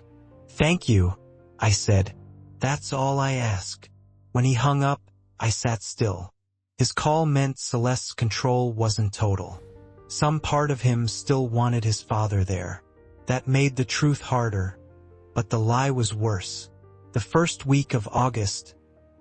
Thank you, I said. That's all I ask. When he hung up, I sat still. His call meant Celeste's control wasn't total. Some part of him still wanted his father there. That made the truth harder, but the lie was worse. The first week of August,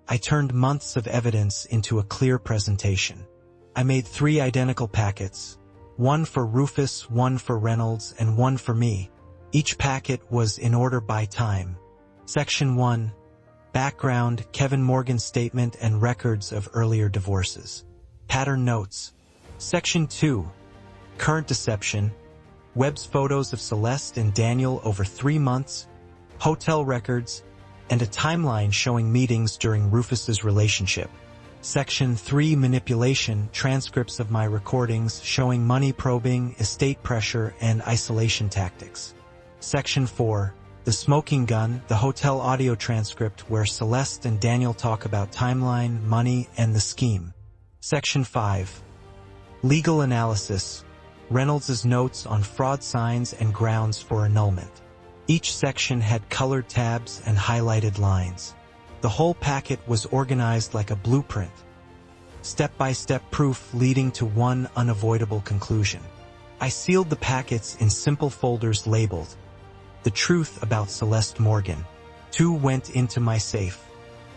I turned months of evidence into a clear presentation. I made 3 identical packets, one for Rufus, one for Reynolds, and one for me. Each packet was in order by time. Section 1. Background, Kevin Morgan's statement and records of earlier divorces. Pattern notes. Section 2. Current deception. Webb's photos of Celeste and Daniel over 3 months, hotel records, and a timeline showing meetings during Rufus's relationship. Section 3. Manipulation, transcripts of my recordings showing money probing, estate pressure, and isolation tactics. Section 4. The smoking gun, the hotel audio transcript where Celeste and Daniel talk about timeline, money, and the scheme. Section 5. Legal analysis, Reynolds' notes on fraud signs and grounds for annulment. Each section had colored tabs and highlighted lines. The whole packet was organized like a blueprint. Step-by-step proof leading to one unavoidable conclusion. I sealed the packets in simple folders labeled The Truth About Celeste Morgan. 2 went into my safe.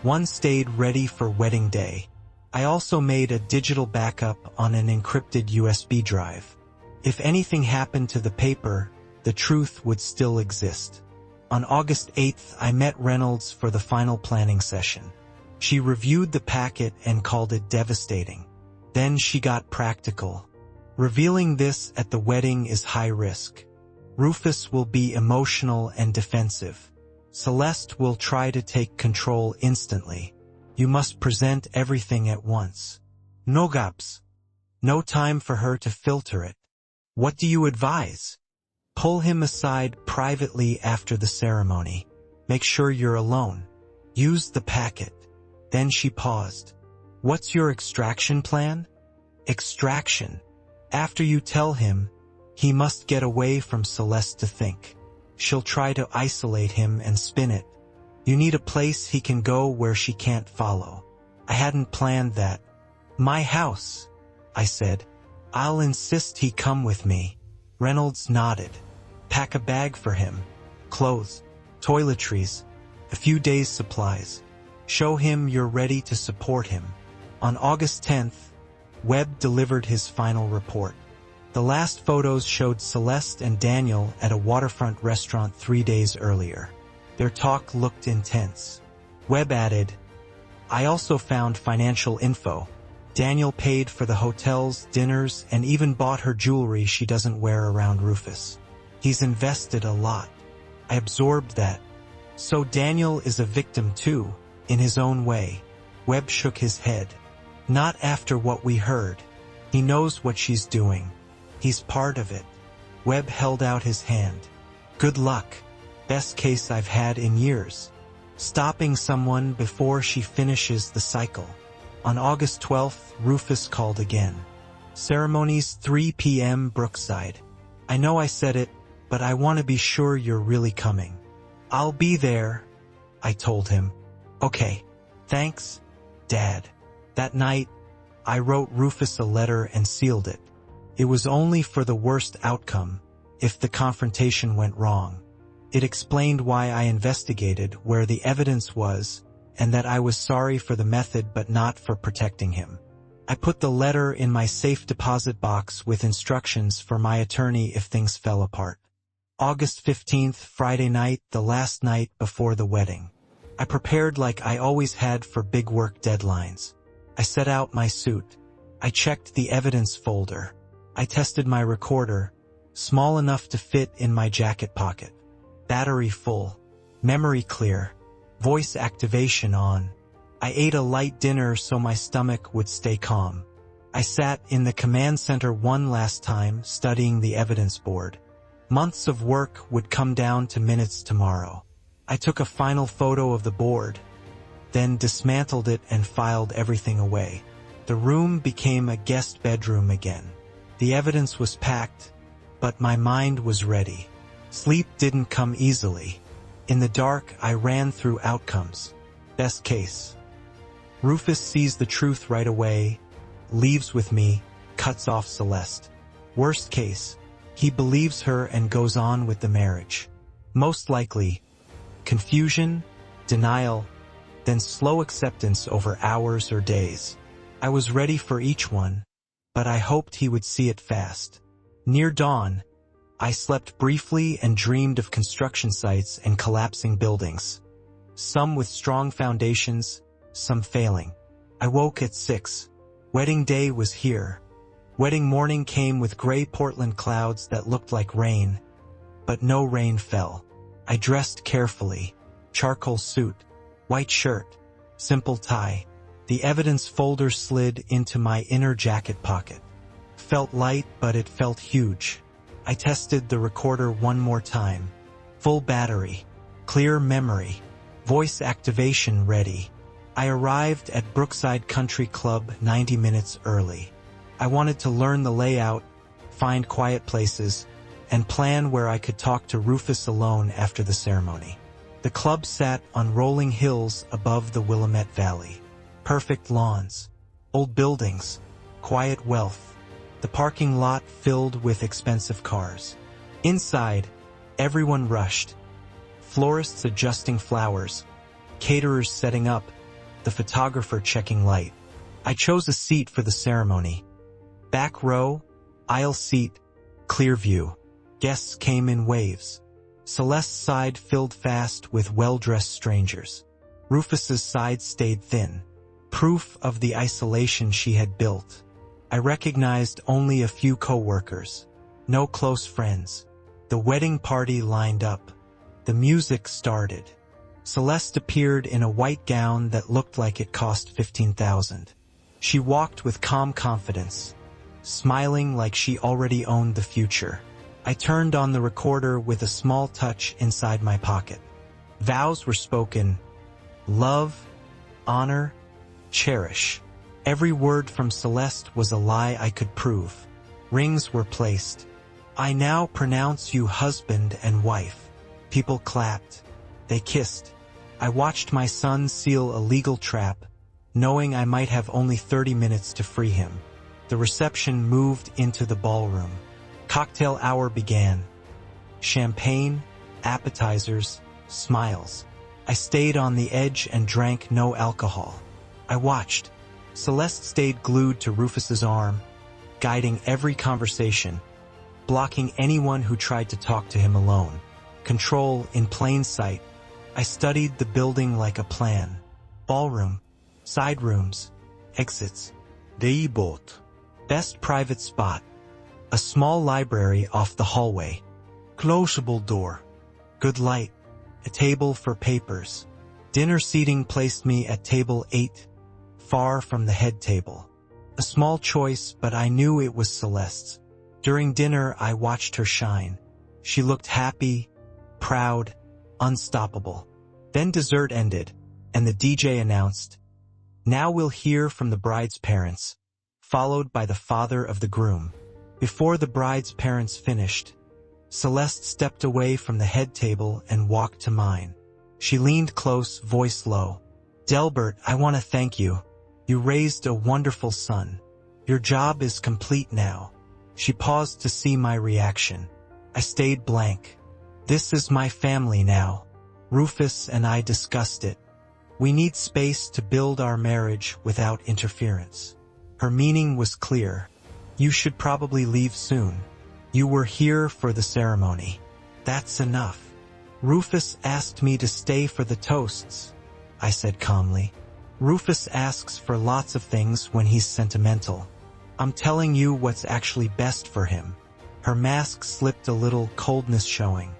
1 stayed ready for wedding day. I also made a digital backup on an encrypted USB drive. If anything happened to the paper, the truth would still exist. On August 8th, I met Reynolds for the final planning session. She reviewed the packet and called it devastating. Then she got practical. Revealing this at the wedding is high risk. Rufus will be emotional and defensive. Celeste will try to take control instantly. You must present everything at once. No gaps. No time for her to filter it. What do you advise? Pull him aside privately after the ceremony. Make sure you're alone. Use the packet. Then she paused. What's your extraction plan? Extraction. After you tell him, he must get away from Celeste to think. She'll try to isolate him and spin it. You need a place he can go where she can't follow. I hadn't planned that. My house, I said. I'll insist he come with me. Reynolds nodded. Pack a bag for him. Clothes, toiletries, a few days' supplies. Show him you're ready to support him. On August 10th, Webb delivered his final report. The last photos showed Celeste and Daniel at a waterfront restaurant 3 days earlier. Their talk looked intense. Webb added, I also found financial info. Daniel paid for the hotels, dinners, and even bought her jewelry she doesn't wear around Rufus. He's invested a lot. I absorbed that. So Daniel is a victim too, in his own way. Webb shook his head. Not after what we heard. He knows what she's doing. He's part of it. Webb held out his hand. Good luck. Best case I've had in years. Stopping someone before she finishes the cycle. On August 12th, Rufus called again. Ceremonies 3 p.m. Brookside. I know I said it, but I want to be sure you're really coming. I'll be there, I told him. Okay, thanks, Dad. That night, I wrote Rufus a letter and sealed it. It was only for the worst outcome, if the confrontation went wrong. It explained why I investigated where the evidence was, and that I was sorry for the method but not for protecting him. I put the letter in my safe deposit box with instructions for my attorney if things fell apart. August 15th, Friday night, the last night before the wedding. I prepared like I always had for big work deadlines. I set out my suit. I checked the evidence folder. I tested my recorder, small enough to fit in my jacket pocket. Battery full. Memory clear. Voice activation on. I ate a light dinner so my stomach would stay calm. I sat in the command center one last time, studying the evidence board. Months of work would come down to minutes tomorrow. I took a final photo of the board, then dismantled it and filed everything away. The room became a guest bedroom again. The evidence was packed, but my mind was ready. Sleep didn't come easily. In the dark, I ran through outcomes. Best case. Rufus sees the truth right away, leaves with me, cuts off Celeste. Worst case, he believes her and goes on with the marriage. Most likely, Confusion, denial, then slow acceptance over hours or days. I was ready for each one, but I hoped he would see it fast. Near dawn, I slept briefly and dreamed of construction sites and collapsing buildings. Some with strong foundations, some failing. I woke at 6. Wedding day was here. Wedding morning came with gray Portland clouds that looked like rain, but no rain fell. I dressed carefully. Charcoal suit, white shirt, simple tie. The evidence folder slid into my inner jacket pocket. Felt light, but it felt huge. I tested the recorder one more time. Full battery, clear memory, voice activation ready. I arrived at Brookside Country Club 90 minutes early. I wanted to learn the layout, find quiet places, and plan where I could talk to Rufus alone after the ceremony. The club sat on rolling hills above the Willamette Valley. Perfect lawns, old buildings, quiet wealth. The parking lot filled with expensive cars. Inside, everyone rushed. Florists adjusting flowers, caterers setting up, the photographer checking light. I chose a seat for the ceremony. Back row, aisle seat, clear view. Guests came in waves. Celeste's side filled fast with well-dressed strangers. Rufus's side stayed thin. Proof of the isolation she had built. I recognized only a few co-workers. No close friends. The wedding party lined up. The music started. Celeste appeared in a white gown that looked like it cost $15,000. She walked with calm confidence, smiling like she already owned the future. I turned on the recorder with a small touch inside my pocket. Vows were spoken. Love, honor, cherish. Every word from Celeste was a lie I could prove. Rings were placed. I now pronounce you husband and wife. People clapped. They kissed. I watched my son seal a legal trap, knowing I might have only 30 minutes to free him. The reception moved into the ballroom. Cocktail hour began. Champagne, appetizers, smiles. I stayed on the edge and drank no alcohol. I watched. Celeste stayed glued to Rufus's arm, guiding every conversation, blocking anyone who tried to talk to him alone. Control in plain sight. I studied the building like a plan. Ballroom, side rooms, exits. Deibot. Best private spot. A small library off the hallway. Closable door. Good light. A table for papers. Dinner seating placed me at table 8, far from the head table. A small choice, but I knew it was Celeste's. During dinner, I watched her shine. She looked happy, proud, unstoppable. Then dessert ended, and the DJ announced, "Now we'll hear from the bride's parents," followed by the father of the groom. Before the bride's parents finished, Celeste stepped away from the head table and walked to mine. She leaned close, voice low. "Delbert, I want to thank you. You raised a wonderful son. Your job is complete now." She paused to see my reaction. I stayed blank. "This is my family now. Rufus and I discussed it. We need space to build our marriage without interference." Her meaning was clear. "You should probably leave soon. You were here for the ceremony. That's enough." "Rufus asked me to stay for the toasts," I said calmly. "Rufus asks for lots of things when he's sentimental. I'm telling you what's actually best for him." Her mask slipped a little, coldness showing.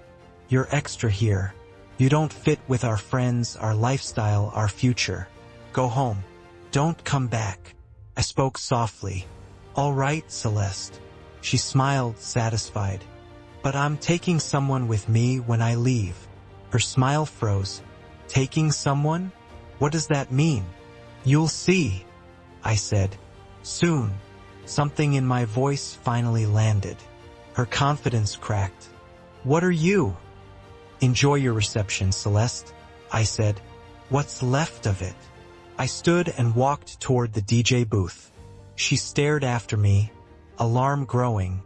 "You're extra here. You don't fit with our friends, our lifestyle, our future. Go home. Don't come back." I spoke softly. "All right, Celeste." She smiled, satisfied. "But I'm taking someone with me when I leave." Her smile froze. "Taking someone? What does that mean?" "You'll see," I said. "Soon." Something in my voice finally landed. Her confidence cracked. "What are you?" "Enjoy your reception, Celeste," I said. "What's left of it?" I stood and walked toward the DJ booth. She stared after me, alarm growing,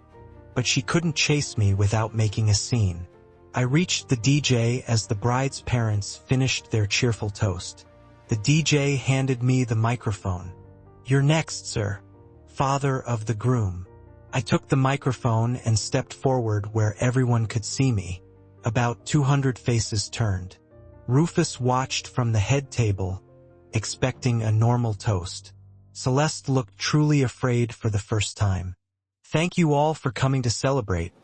but she couldn't chase me without making a scene. I reached the DJ as the bride's parents finished their cheerful toast. The DJ handed me the microphone. "You're next, sir. Father of the groom." I took the microphone and stepped forward where everyone could see me. About 200 faces turned. Rufus watched from the head table, expecting a normal toast. Celeste looked truly afraid for the first time. "Thank you all for coming to celebrate,"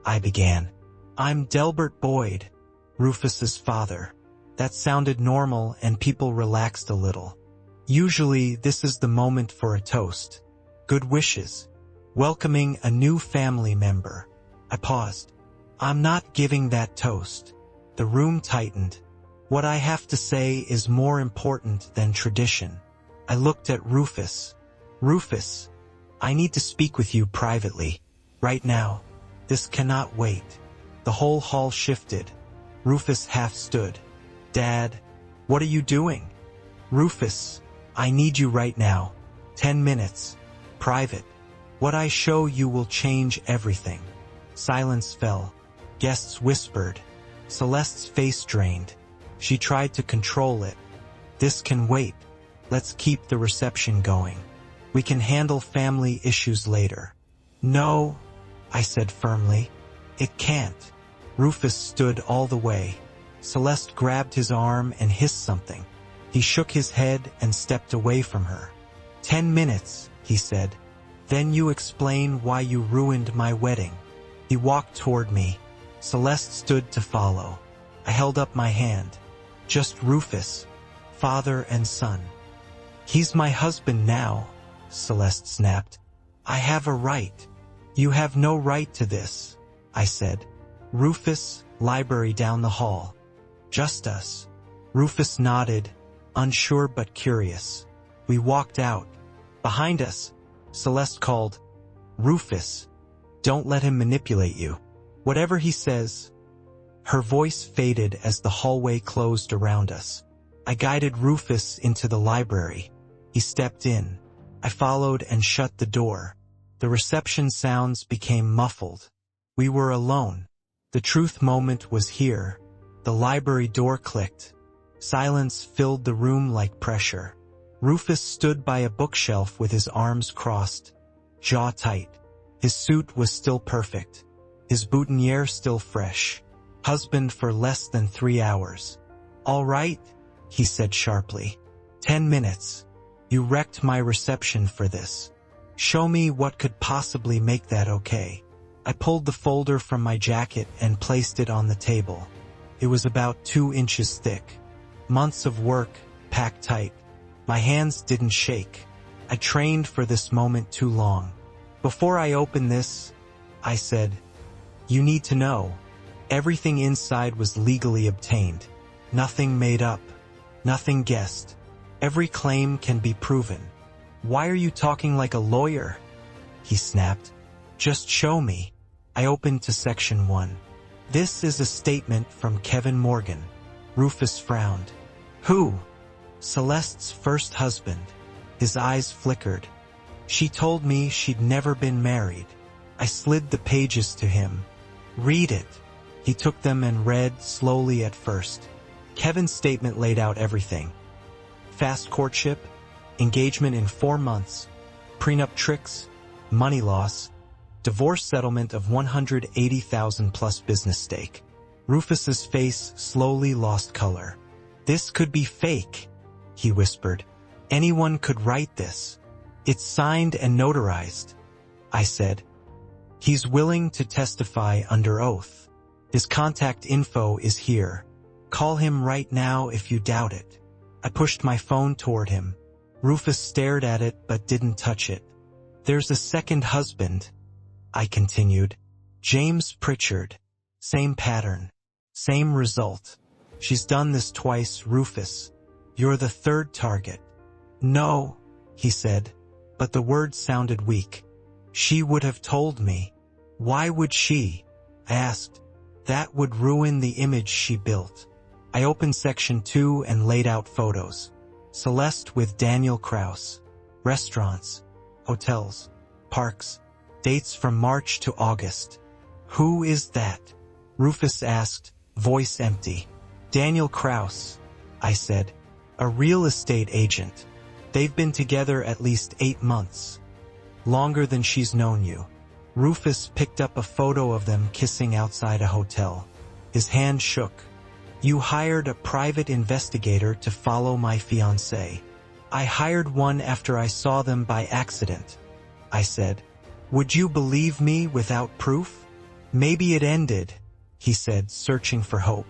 I began. "I'm Delbert Boyd, Rufus's father." That sounded normal and people relaxed a little. Usually this is the moment for a toast. Good wishes. Welcoming a new family member. I paused. "I'm not giving that toast." The room tightened. What I have to say is more important than tradition. I looked at Rufus. "Rufus, I need to speak with you privately. Right now. This cannot wait." The whole hall shifted. Rufus half stood. "Dad, what are you doing?" "Rufus, I need you right now. 10 minutes. Private. What I show you will change everything." Silence fell. Guests whispered. Celeste's face drained. She tried to control it. "This can wait. Let's keep the reception going. We can handle family issues later." "No," I said firmly. "It can't." Rufus stood all the way. Celeste grabbed his arm and hissed something. He shook his head and stepped away from her. 10 minutes, he said. "Then you explain why you ruined my wedding." He walked toward me. Celeste stood to follow. I held up my hand. "Just Rufus, father and son." "He's my husband now," Celeste snapped. "I have a right." "You have no right to this," I said. "Rufus, library down the hall." "Just us." Rufus nodded, unsure but curious. We walked out. Behind us, Celeste called, "Rufus, don't let him manipulate you. Whatever he says." Her voice faded as the hallway closed around us. I guided Rufus into the library. He stepped in. I followed and shut the door. The reception sounds became muffled. We were alone. The truth moment was here. The library door clicked. Silence filled the room like pressure. Rufus stood by a bookshelf with his arms crossed, jaw tight. His suit was still perfect. His boutonniere still fresh. Husband for less than 3 hours. "All right," he said sharply. 10 minutes. You wrecked my reception for this. Show me what could possibly make that okay." I pulled the folder from my jacket and placed it on the table. It was about 2 inches thick. Months of work, packed tight. My hands didn't shake. I trained for this moment too long. "Before I open this," I said, "you need to know. Everything inside was legally obtained. Nothing made up. Nothing guessed. Every claim can be proven." "Why are you talking like a lawyer?" he snapped. "Just show me." I opened to section 1. "This is a statement from Kevin Morgan." Rufus frowned. "Who?" "Celeste's first husband." His eyes flickered. "She told me she'd never been married." I slid the pages to him. "Read it." He took them and read slowly at first. Kevin's statement laid out everything. Fast courtship, engagement in 4 months, prenup tricks, money loss, divorce settlement of $180,000 plus business stake. Rufus's face slowly lost color. "This could be fake," he whispered. "Anyone could write this. It's signed and notarized." I said, "He's willing to testify under oath. His contact info is here. Call him right now if you doubt it." I pushed my phone toward him. Rufus stared at it but didn't touch it. "There's a second husband," I continued. "James Pritchard. Same pattern. Same result. She's done this twice, Rufus. You're the 3rd target." "No," he said, but the words sounded weak. "She would have told me." "Why would she?" I asked. "That would ruin the image she built." I opened section 2 and laid out photos. Celeste with Daniel Kraus. Restaurants, hotels, parks, dates from March to August. "Who is that?" Rufus asked, voice empty. Daniel Kraus, I said. A real estate agent. They've been together at least 8 months. Longer than she's known you. Rufus picked up a photo of them kissing outside a hotel. His hand shook. You hired a private investigator to follow my fiancé. I hired one after I saw them by accident, I said. Would you believe me without proof? Maybe it ended, he said, searching for hope.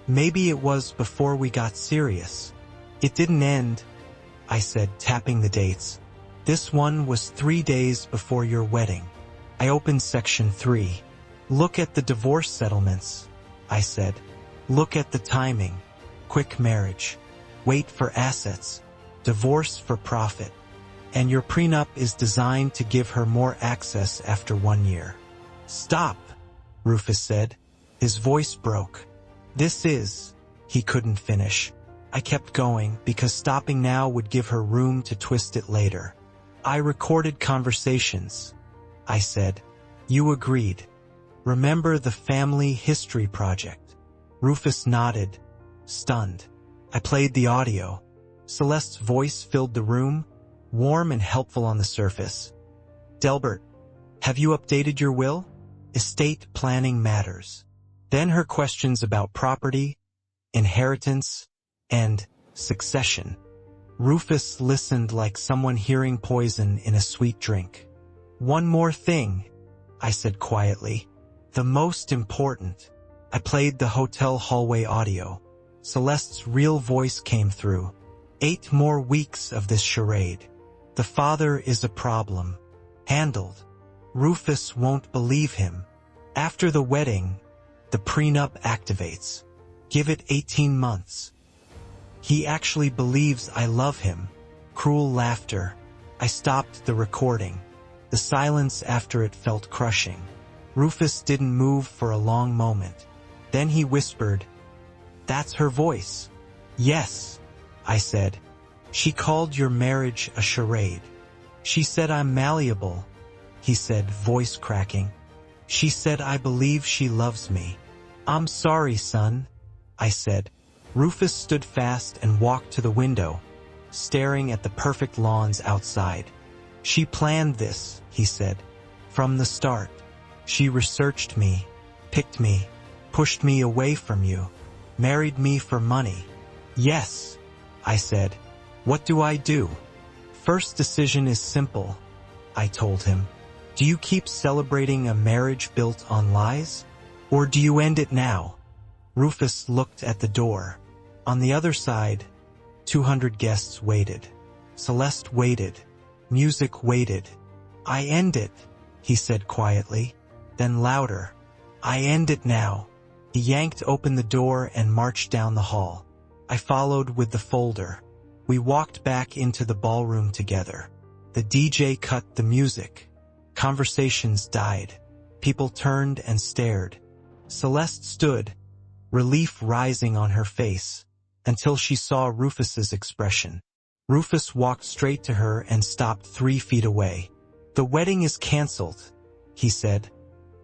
Maybe it was before we got serious. It didn't end, I said, tapping the dates. This one was 3 days before your wedding. I opened section 3. Look at the divorce settlements, I said. Look at the timing. Quick marriage. Wait for assets. Divorce for profit. And your prenup is designed to give her more access after 1 year. Stop, Rufus said. His voice broke. He couldn't finish. I kept going because stopping now would give her room to twist it later. I recorded conversations, I said. You agreed. Remember the family history project? Rufus nodded, stunned. I played the audio. Celeste's voice filled the room, warm and helpful on the surface. Delbert, have you updated your will? Estate planning matters. Then her questions about property, inheritance, and succession. Rufus listened like someone hearing poison in a sweet drink. One more thing, I said quietly. The most important. I played the hotel hallway audio. Celeste's real voice came through. 8 more weeks of this charade. The father is a problem. Handled. Rufus won't believe him. After the wedding, the prenup activates. Give it 18 months. He actually believes I love him. Cruel laughter. I stopped the recording. The silence after it felt crushing. Rufus didn't move for a long moment. Then he whispered, That's her voice. Yes, I said. She called your marriage a charade. She said I'm malleable, he said, voice cracking. She said I believe she loves me. I'm sorry, son, I said. Rufus stood fast and walked to the window, staring at the perfect lawns outside. She planned this, he said, from the start. She researched me, picked me, pushed me away from you, married me for money. Yes, I said. What do I do? First decision is simple, I told him. Do you keep celebrating a marriage built on lies? Or do you end it now? Rufus looked at the door. On the other side, 200 guests waited. Celeste waited. Music waited. I end it, he said quietly. Then louder. I end it now. He yanked open the door and marched down the hall. I followed with the folder. We walked back into the ballroom together. The DJ cut the music. Conversations died. People turned and stared. Celeste stood, relief rising on her face, until she saw Rufus's expression. Rufus walked straight to her and stopped 3 feet away. The wedding is canceled, he said,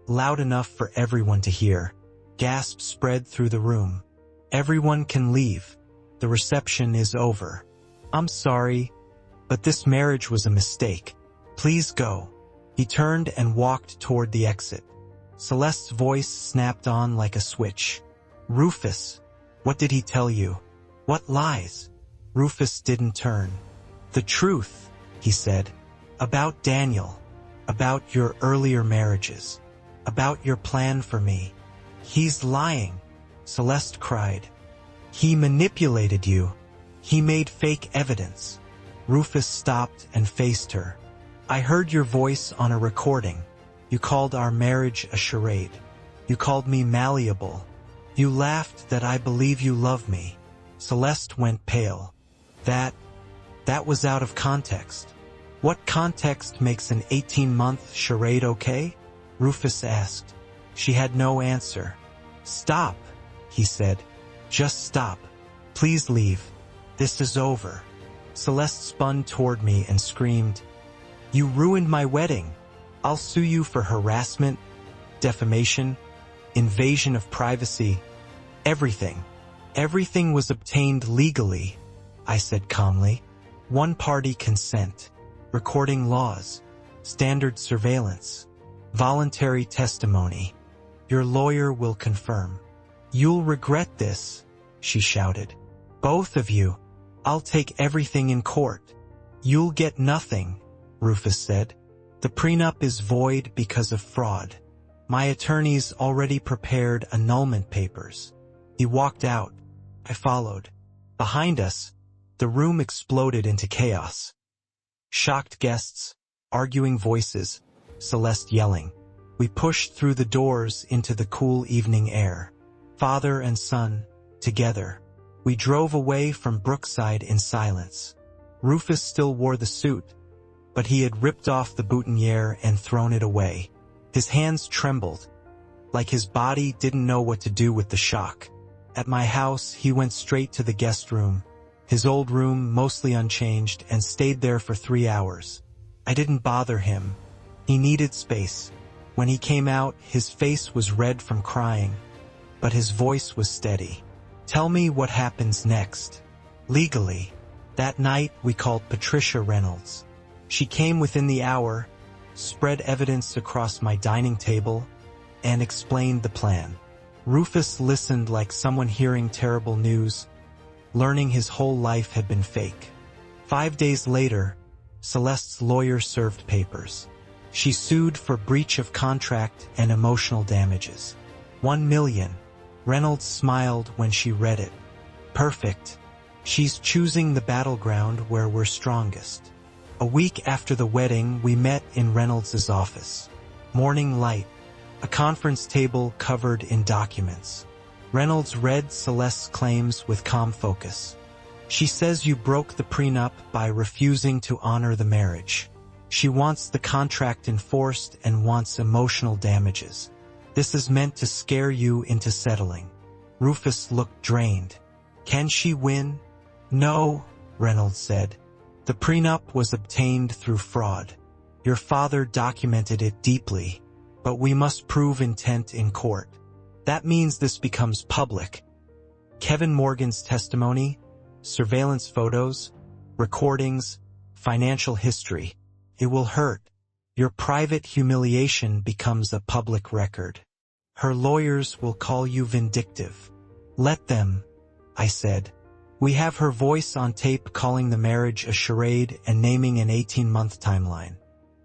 loud enough for everyone to hear. Gasps spread through the room. Everyone can leave. The reception is over. I'm sorry, but this marriage was a mistake. Please go. He turned and walked toward the exit. Celeste's voice snapped on like a switch. Rufus, what did he tell you? What lies? Rufus didn't turn. The truth, he said. About Daniel. About your earlier marriages. About your plan for me. He's lying, Celeste cried. He manipulated you. He made fake evidence. Rufus stopped and faced her. I heard your voice on a recording. You called our marriage a charade. You called me malleable. You laughed that I believe you love me. Celeste went pale. That was out of context. What context makes an 18-month charade okay? Rufus asked. She had no answer. Stop, he said. Just stop. Please leave. This is over. Celeste spun toward me and screamed, You ruined my wedding. I'll sue you for harassment, defamation, invasion of privacy, everything. Everything was obtained legally, I said calmly. One-party consent, recording laws, standard surveillance, voluntary testimony. Your lawyer will confirm. You'll regret this, she shouted. Both of you. I'll take everything in court. You'll get nothing, Rufus said. The prenup is void because of fraud. My attorneys already prepared annulment papers. He walked out. I followed. Behind us, the room exploded into chaos. Shocked guests, arguing voices, Celeste yelling. We pushed through the doors into the cool evening air. Father and son, together. We drove away from Brookside in silence. Rufus still wore the suit, but he had ripped off the boutonniere and thrown it away. His hands trembled, like his body didn't know what to do with the shock. At my house, he went straight to the guest room, his old room mostly unchanged, and stayed there for 3 hours. I didn't bother him. He needed space. When he came out, his face was red from crying, but his voice was steady. Tell me what happens next. Legally, that night we called Patricia Reynolds. She came within the hour, spread evidence across my dining table, and explained the plan. Rufus listened like someone hearing terrible news, learning his whole life had been fake. 5 days later, Celeste's lawyer served papers. She sued for breach of contract and emotional damages. 1 million. Reynolds smiled when she read it. Perfect. She's choosing the battleground where we're strongest. A week after the wedding, we met in Reynolds' office. Morning light. A conference table covered in documents. Reynolds read Celeste's claims with calm focus. She says you broke the prenup by refusing to honor the marriage. She wants the contract enforced and wants emotional damages. This is meant to scare you into settling. Rufus looked drained. Can she win? No, Reynolds said. The prenup was obtained through fraud. Your father documented it deeply, but we must prove intent in court. That means this becomes public. Kevin Morgan's testimony, surveillance photos, recordings, financial history. It will hurt. Your private humiliation becomes a public record. Her lawyers will call you vindictive. Let them, I said. We have her voice on tape calling the marriage a charade and naming an 18-month timeline.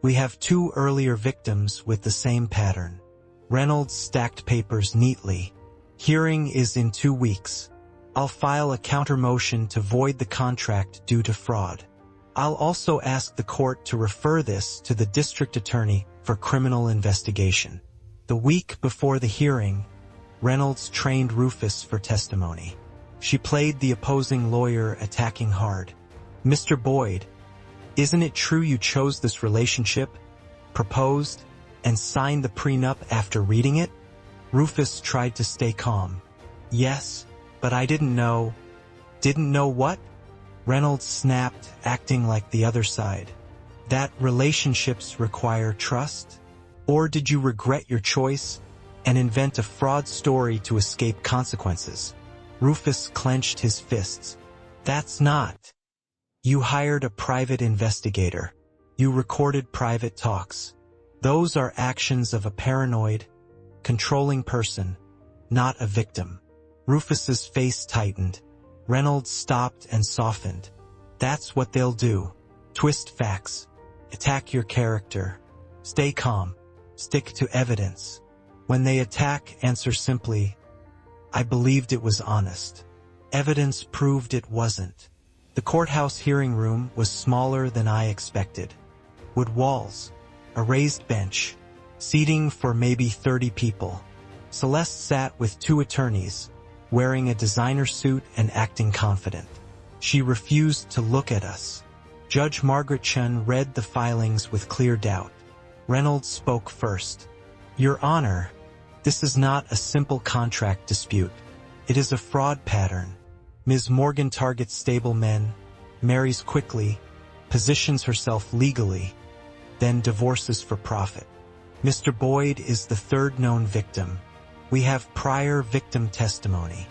We have 2 earlier victims with the same pattern. Reynolds stacked papers neatly. Hearing is in 2 weeks. I'll file a counter-motion to void the contract due to fraud. I'll also ask the court to refer this to the district attorney for criminal investigation. The week before the hearing, Reynolds trained Rufus for testimony. She played the opposing lawyer attacking hard. Mr. Boyd, isn't it true you chose this relationship, proposed, and signed the prenup after reading it? Rufus tried to stay calm. Yes, but I didn't know. Didn't know what? Reynolds snapped, acting like the other side. That relationships require trust? Or did you regret your choice and invent a fraud story to escape consequences? Rufus clenched his fists. That's not. You hired a private investigator. You recorded private talks. Those are actions of a paranoid, controlling person, not a victim. Rufus's face tightened. Reynolds stopped and softened. That's what they'll do. Twist facts. Attack your character. Stay calm. Stick to evidence. When they attack, answer simply, I believed it was honest. Evidence proved it wasn't. The courthouse hearing room was smaller than I expected. Wood walls, a raised bench, seating for maybe 30 people. Celeste sat with 2 attorneys, wearing a designer suit and acting confident. She refused to look at us. Judge Margaret Chen read the filings with clear doubt. Reynolds spoke first. Your Honor, this is not a simple contract dispute. It is a fraud pattern. Ms. Morgan targets stable men, marries quickly, positions herself legally, then divorces for profit. Mr. Boyd is the 3rd known victim. We have prior victim testimony.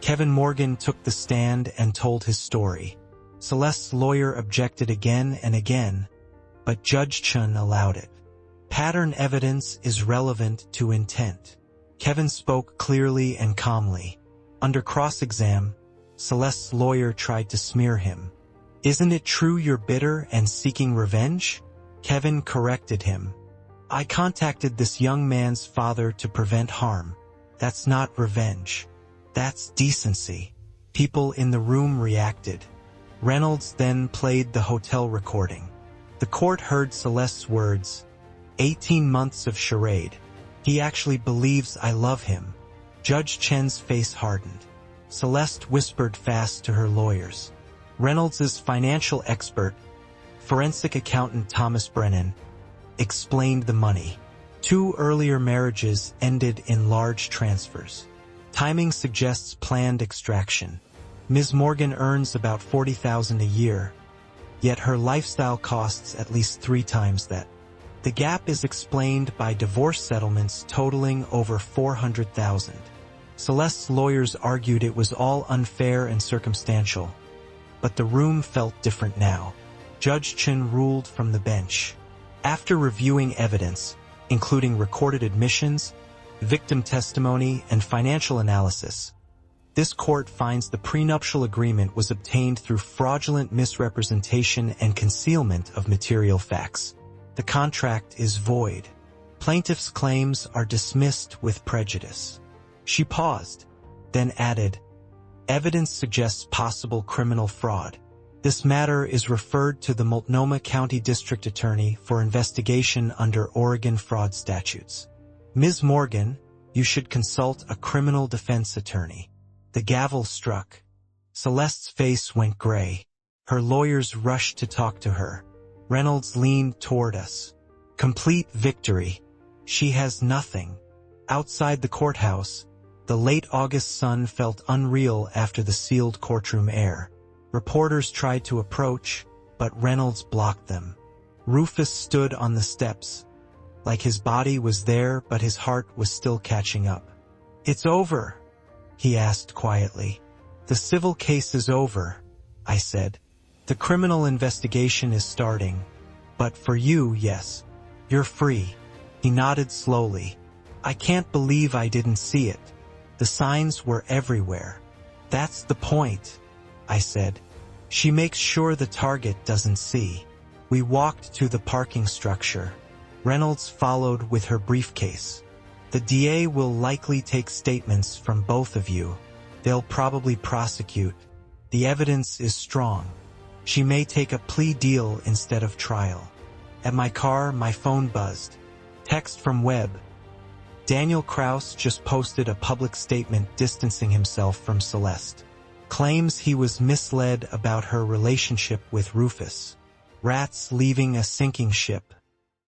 Kevin Morgan took the stand and told his story. Celeste's lawyer objected again and again, but Judge Chun allowed it. Pattern evidence is relevant to intent. Kevin spoke clearly and calmly. Under cross-exam, Celeste's lawyer tried to smear him. Isn't it true you're bitter and seeking revenge? Kevin corrected him. I contacted this young man's father to prevent harm. That's not revenge. That's decency. People in the room reacted. Reynolds then played the hotel recording. The court heard Celeste's words. 18 months of charade. He actually believes I love him. Judge Chen's face hardened. Celeste whispered fast to her lawyers. Reynolds's financial expert, forensic accountant Thomas Brennan, explained the money. 2 earlier marriages ended in large transfers. Timing suggests planned extraction. Ms. Morgan earns about $40,000 a year, yet her lifestyle costs at least 3 times that. The gap is explained by divorce settlements totaling over $400,000. Celeste's lawyers argued it was all unfair and circumstantial, but the room felt different now. Judge Chin ruled from the bench. After reviewing evidence, including recorded admissions, victim testimony, and financial analysis, this court finds the prenuptial agreement was obtained through fraudulent misrepresentation and concealment of material facts. The contract is void. Plaintiff's claims are dismissed with prejudice. She paused, then added, evidence suggests possible criminal fraud. This matter is referred to the Multnomah County District Attorney for investigation under Oregon fraud statutes. Ms. Morgan, you should consult a criminal defense attorney. The gavel struck. Celeste's face went gray. Her lawyers rushed to talk to her. Reynolds leaned toward us. Complete victory. She has nothing. Outside the courthouse, the late August sun felt unreal after the sealed courtroom air. Reporters tried to approach, but Reynolds blocked them. Rufus stood on the steps, like his body was there but his heart was still catching up. It's over, he asked quietly. The civil case is over, I said. The criminal investigation is starting. But for you, yes. You're free. He nodded slowly. I can't believe I didn't see it. The signs were everywhere. That's the point, I said. She makes sure the target doesn't see. We walked to the parking structure. Reynolds followed with her briefcase. The DA will likely take statements from both of you. They'll probably prosecute. The evidence is strong. She may take a plea deal instead of trial. At my car, my phone buzzed. Text from Webb. Daniel Kraus just posted a public statement distancing himself from Celeste. Claims he was misled about her relationship with Rufus. Rats leaving a sinking ship.